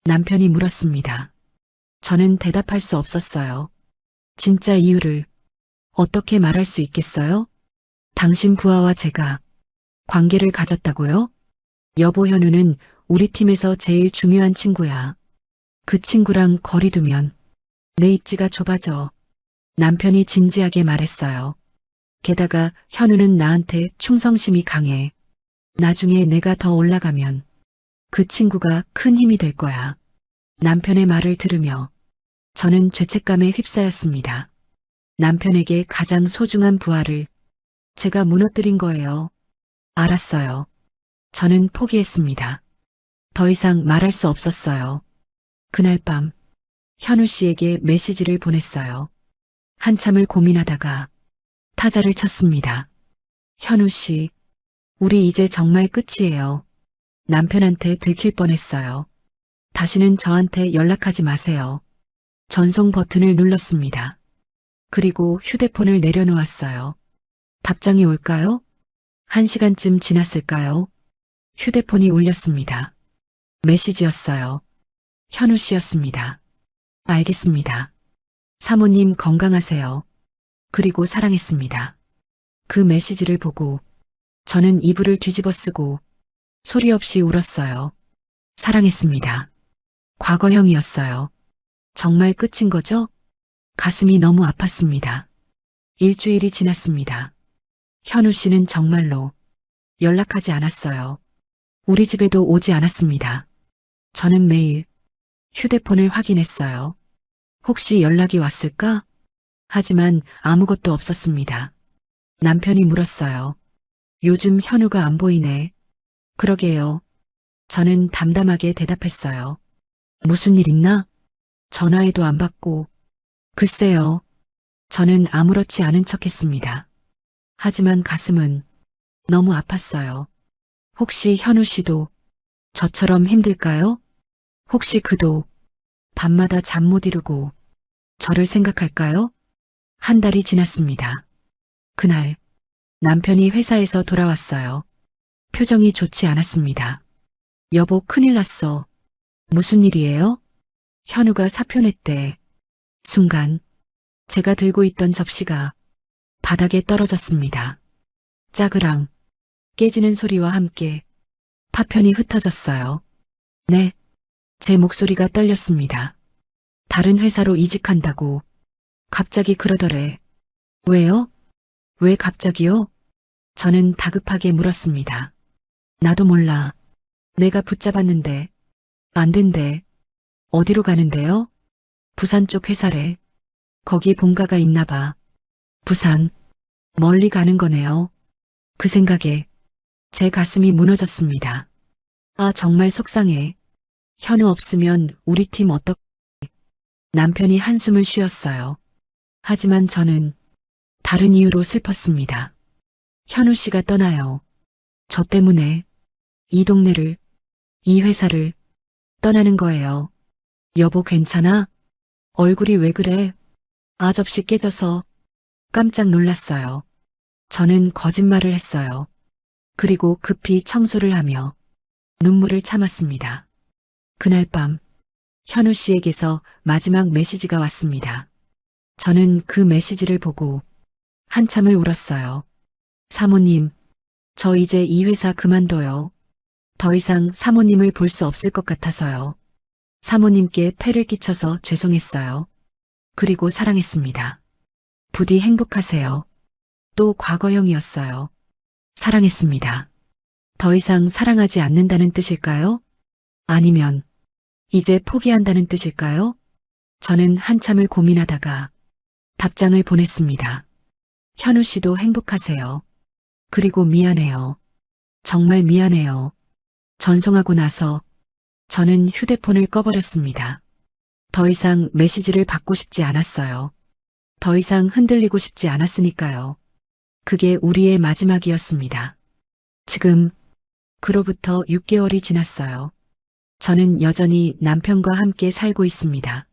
남편이 물었습니다. 저는 대답할 수 없었어요. 진짜 이유를 어떻게 말할 수 있겠어요? 당신 부하와 제가 관계를 가졌다고요? 여보, 현우는 우리 팀에서 제일 중요한 친구야. 그 친구랑 거리 두면 내 입지가 좁아져. 남편이 진지하게 말했어요. 게다가 현우는 나한테 충성심이 강해. 나중에 내가 더 올라가면 그 친구가 큰 힘이 될 거야. 남편의 말을 들으며 저는 죄책감에 휩싸였습니다. 남편에게 가장 소중한 부하를 제가 무너뜨린 거예요. 알았어요. 저는 포기했습니다. 더 이상 말할 수 없었어요. 그날 밤 현우 씨에게 메시지를 보냈어요. 한참을 고민하다가 타자를 쳤습니다. 현우 씨, 우리 이제 정말 끝이에요. 남편한테 들킬 뻔했어요. 다시는 저한테 연락하지 마세요. 전송 버튼을 눌렀습니다. 그리고 휴대폰을 내려놓았어요. 답장이 올까요? 1시간쯤 지났을까요? 휴대폰이 울렸습니다. 메시지였어요. 현우 씨였습니다. 알겠습니다. 사모님 건강하세요. 그리고 사랑했습니다. 그 메시지를 보고 저는 이불을 뒤집어 쓰고 소리 없이 울었어요. 사랑했습니다. 과거형이었어요. 정말 끝인 거죠? 가슴이 너무 아팠습니다. 일주일이 지났습니다. 현우 씨는 정말로 연락하지 않았어요. 우리 집에도 오지 않았습니다. 저는 매일 휴대폰을 확인했어요. 혹시 연락이 왔을까? 하지만 아무것도 없었습니다. 남편이 물었어요. 요즘 현우가 안 보이네. 그러게요. 저는 담담하게 대답했어요. 무슨 일 있나? 전화해도 안 받고. 글쎄요. 저는 아무렇지 않은 척했습니다. 하지만 가슴은 너무 아팠어요. 혹시 현우 씨도 저처럼 힘들까요? 혹시 그도 밤마다 잠 못 이루고 저를 생각할까요? 한 달이 지났습니다. 그날 남편이 회사에서 돌아왔어요. 표정이 좋지 않았습니다. 여보, 큰일 났어. 무슨 일이에요? 현우가 사표 냈대. 순간 제가 들고 있던 접시가 바닥에 떨어졌습니다. 짜그랑 깨지는 소리와 함께 파편이 흩어졌어요. 네, 제 목소리가 떨렸습니다. 다른 회사로 이직한다고 갑자기 그러더래. 왜요? 왜 갑자기요? 저는 다급하게 물었습니다. 나도 몰라. 내가 붙잡았는데 안 된대. 어디로 가는데요? 부산 쪽 회사래. 거기 본가가 있나 봐. 부산. 멀리 가는 거네요. 그 생각에 제 가슴이 무너졌습니다. 아, 정말 속상해. 현우 없으면 우리 팀 어떡... 남편이 한숨을 쉬었어요. 하지만 저는 다른 이유로 슬펐습니다. 현우 씨가 떠나요. 저 때문에 이 동네를, 이 회사를 떠나는 거예요. 여보, 괜찮아? 얼굴이 왜 그래? 아, 접시 깨져서 깜짝 놀랐어요. 저는 거짓말을 했어요. 그리고 급히 청소를 하며 눈물을 참았습니다. 그날 밤 현우 씨에게서 마지막 메시지가 왔습니다. 저는 그 메시지를 보고 한참을 울었어요. 사모님, 저 이제 이 회사 그만둬요. 더 이상 사모님을 볼 수 없을 것 같아서요. 사모님께 폐를 끼쳐서 죄송했어요. 그리고 사랑했습니다. 부디 행복하세요. 또 과거형이었어요. 사랑했습니다. 더 이상 사랑하지 않는다는 뜻일까요? 아니면 이제 포기한다는 뜻일까요? 저는 한참을 고민하다가 답장을 보냈습니다. 현우 씨도 행복하세요. 그리고 미안해요. 정말 미안해요. 전송하고 나서 저는 휴대폰을 꺼버렸습니다. 더 이상 메시지를 받고 싶지 않았어요. 더 이상 흔들리고 싶지 않았으니까요. 그게 우리의 마지막이었습니다. 지금 그로부터 6개월이 지났어요. 저는 여전히 남편과 함께 살고 있습니다.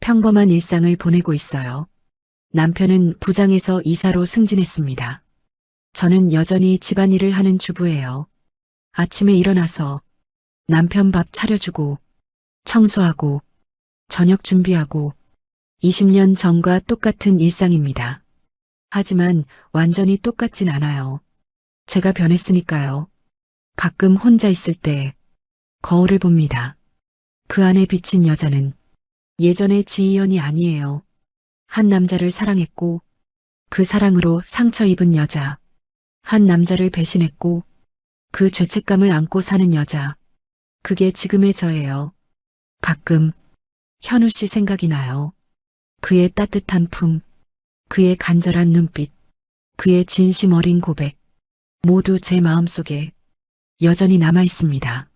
평범한 일상을 보내고 있어요. 남편은 부장에서 이사로 승진했습니다. 저는 여전히 집안일을 하는 주부예요. 아침에 일어나서 남편 밥 차려주고 청소하고 저녁 준비하고 20년 전과 똑같은 일상입니다. 하지만 완전히 똑같진 않아요. 제가 변했으니까요. 가끔 혼자 있을 때 거울을 봅니다. 그 안에 비친 여자는 예전의 지희연이 아니에요. 한 남자를 사랑했고 그 사랑으로 상처 입은 여자. 한 남자를 배신했고 그 죄책감을 안고 사는 여자. 그게 지금의 저예요. 가끔 현우 씨 생각이 나요. 그의 따뜻한 품, 그의 간절한 눈빛, 그의 진심 어린 고백, 모두 제 마음속에 여전히 남아 있습니다.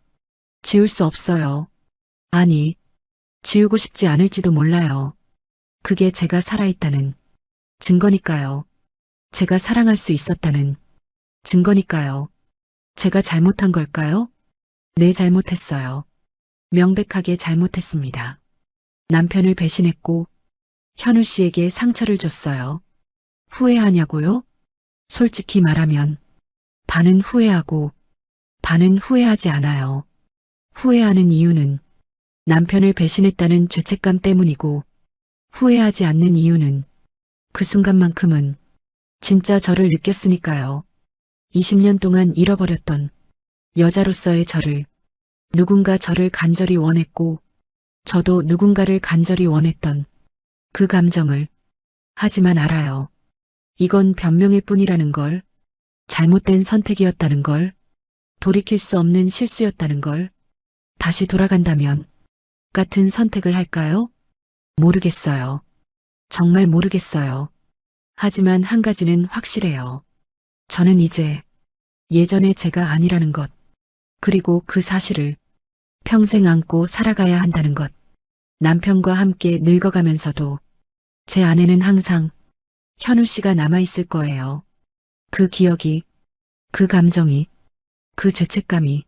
지울 수 없어요. 아니, 지우고 싶지 않을지도 몰라요. 그게 제가 살아있다는 증거니까요. 제가 사랑할 수 있었다는 증거니까요. 제가 잘못한 걸까요? 네, 잘못했어요. 명백하게 잘못했습니다. 남편을 배신했고 현우 씨에게 상처를 줬어요. 후회하냐고요? 솔직히 말하면 반은 후회하고 반은 후회하지 않아요. 후회하는 이유는 남편을 배신했다는 죄책감 때문이고 후회하지 않는 이유는 그 순간만큼은 진짜 저를 느꼈으니까요. 20년 동안 잃어버렸던 여자로서의 저를 누군가 저를 간절히 원했고 저도 누군가를 간절히 원했던 그 감정을 하지만 알아요. 이건 변명일 뿐이라는 걸, 잘못된 선택이었다는 걸, 돌이킬 수 없는 실수였다는 걸, 다시 돌아간다면 같은 선택을 할까요? 모르겠어요. 정말 모르겠어요. 하지만 한 가지는 확실해요. 저는 이제 예전의 제가 아니라는 것, 그리고 그 사실을 평생 안고 살아가야 한다는 것. 남편과 함께 늙어가면서도 제 안에는 항상 현우 씨가 남아있을 거예요. 그 기억이, 그 감정이, 그 죄책감이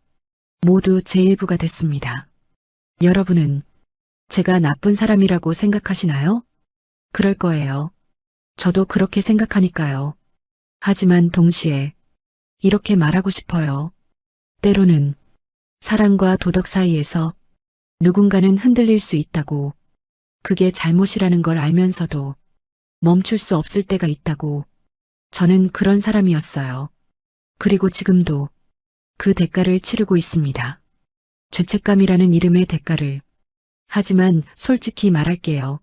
모두 제 일부가 됐습니다. 여러분은 제가 나쁜 사람이라고 생각하시나요? 그럴 거예요. 저도 그렇게 생각하니까요. 하지만 동시에 이렇게 말하고 싶어요. 때로는 사랑과 도덕 사이에서 누군가는 흔들릴 수 있다고, 그게 잘못이라는 걸 알면서도 멈출 수 없을 때가 있다고. 저는 그런 사람이었어요. 그리고 지금도 그 대가를 치르고 있습니다. 죄책감이라는 이름의 대가를. 하지만 솔직히 말할게요.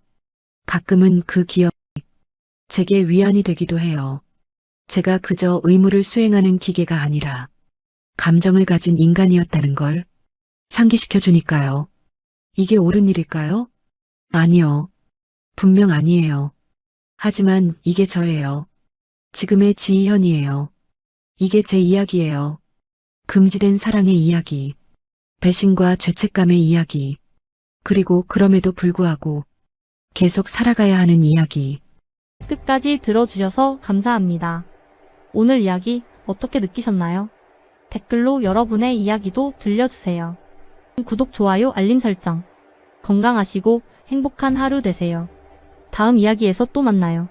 가끔은 그 기억이 제게 위안이 되기도 해요. 제가 그저 의무를 수행하는 기계가 아니라 감정을 가진 인간이었다는 걸 상기시켜 주니까요. 이게 옳은 일일까요? 아니요. 분명 아니에요. 하지만 이게 저예요. 지금의 지희현이에요. 이게 제 이야기예요. 금지된 사랑의 이야기, 배신과 죄책감의 이야기, 그리고 그럼에도 불구하고 계속 살아가야 하는 이야기. 끝까지 들어주셔서 감사합니다. 오늘 이야기 어떻게 느끼셨나요? 댓글로 여러분의 이야기도 들려주세요. 구독, 좋아요, 알림 설정. 건강하시고 행복한 하루 되세요. 다음 이야기에서 또 만나요.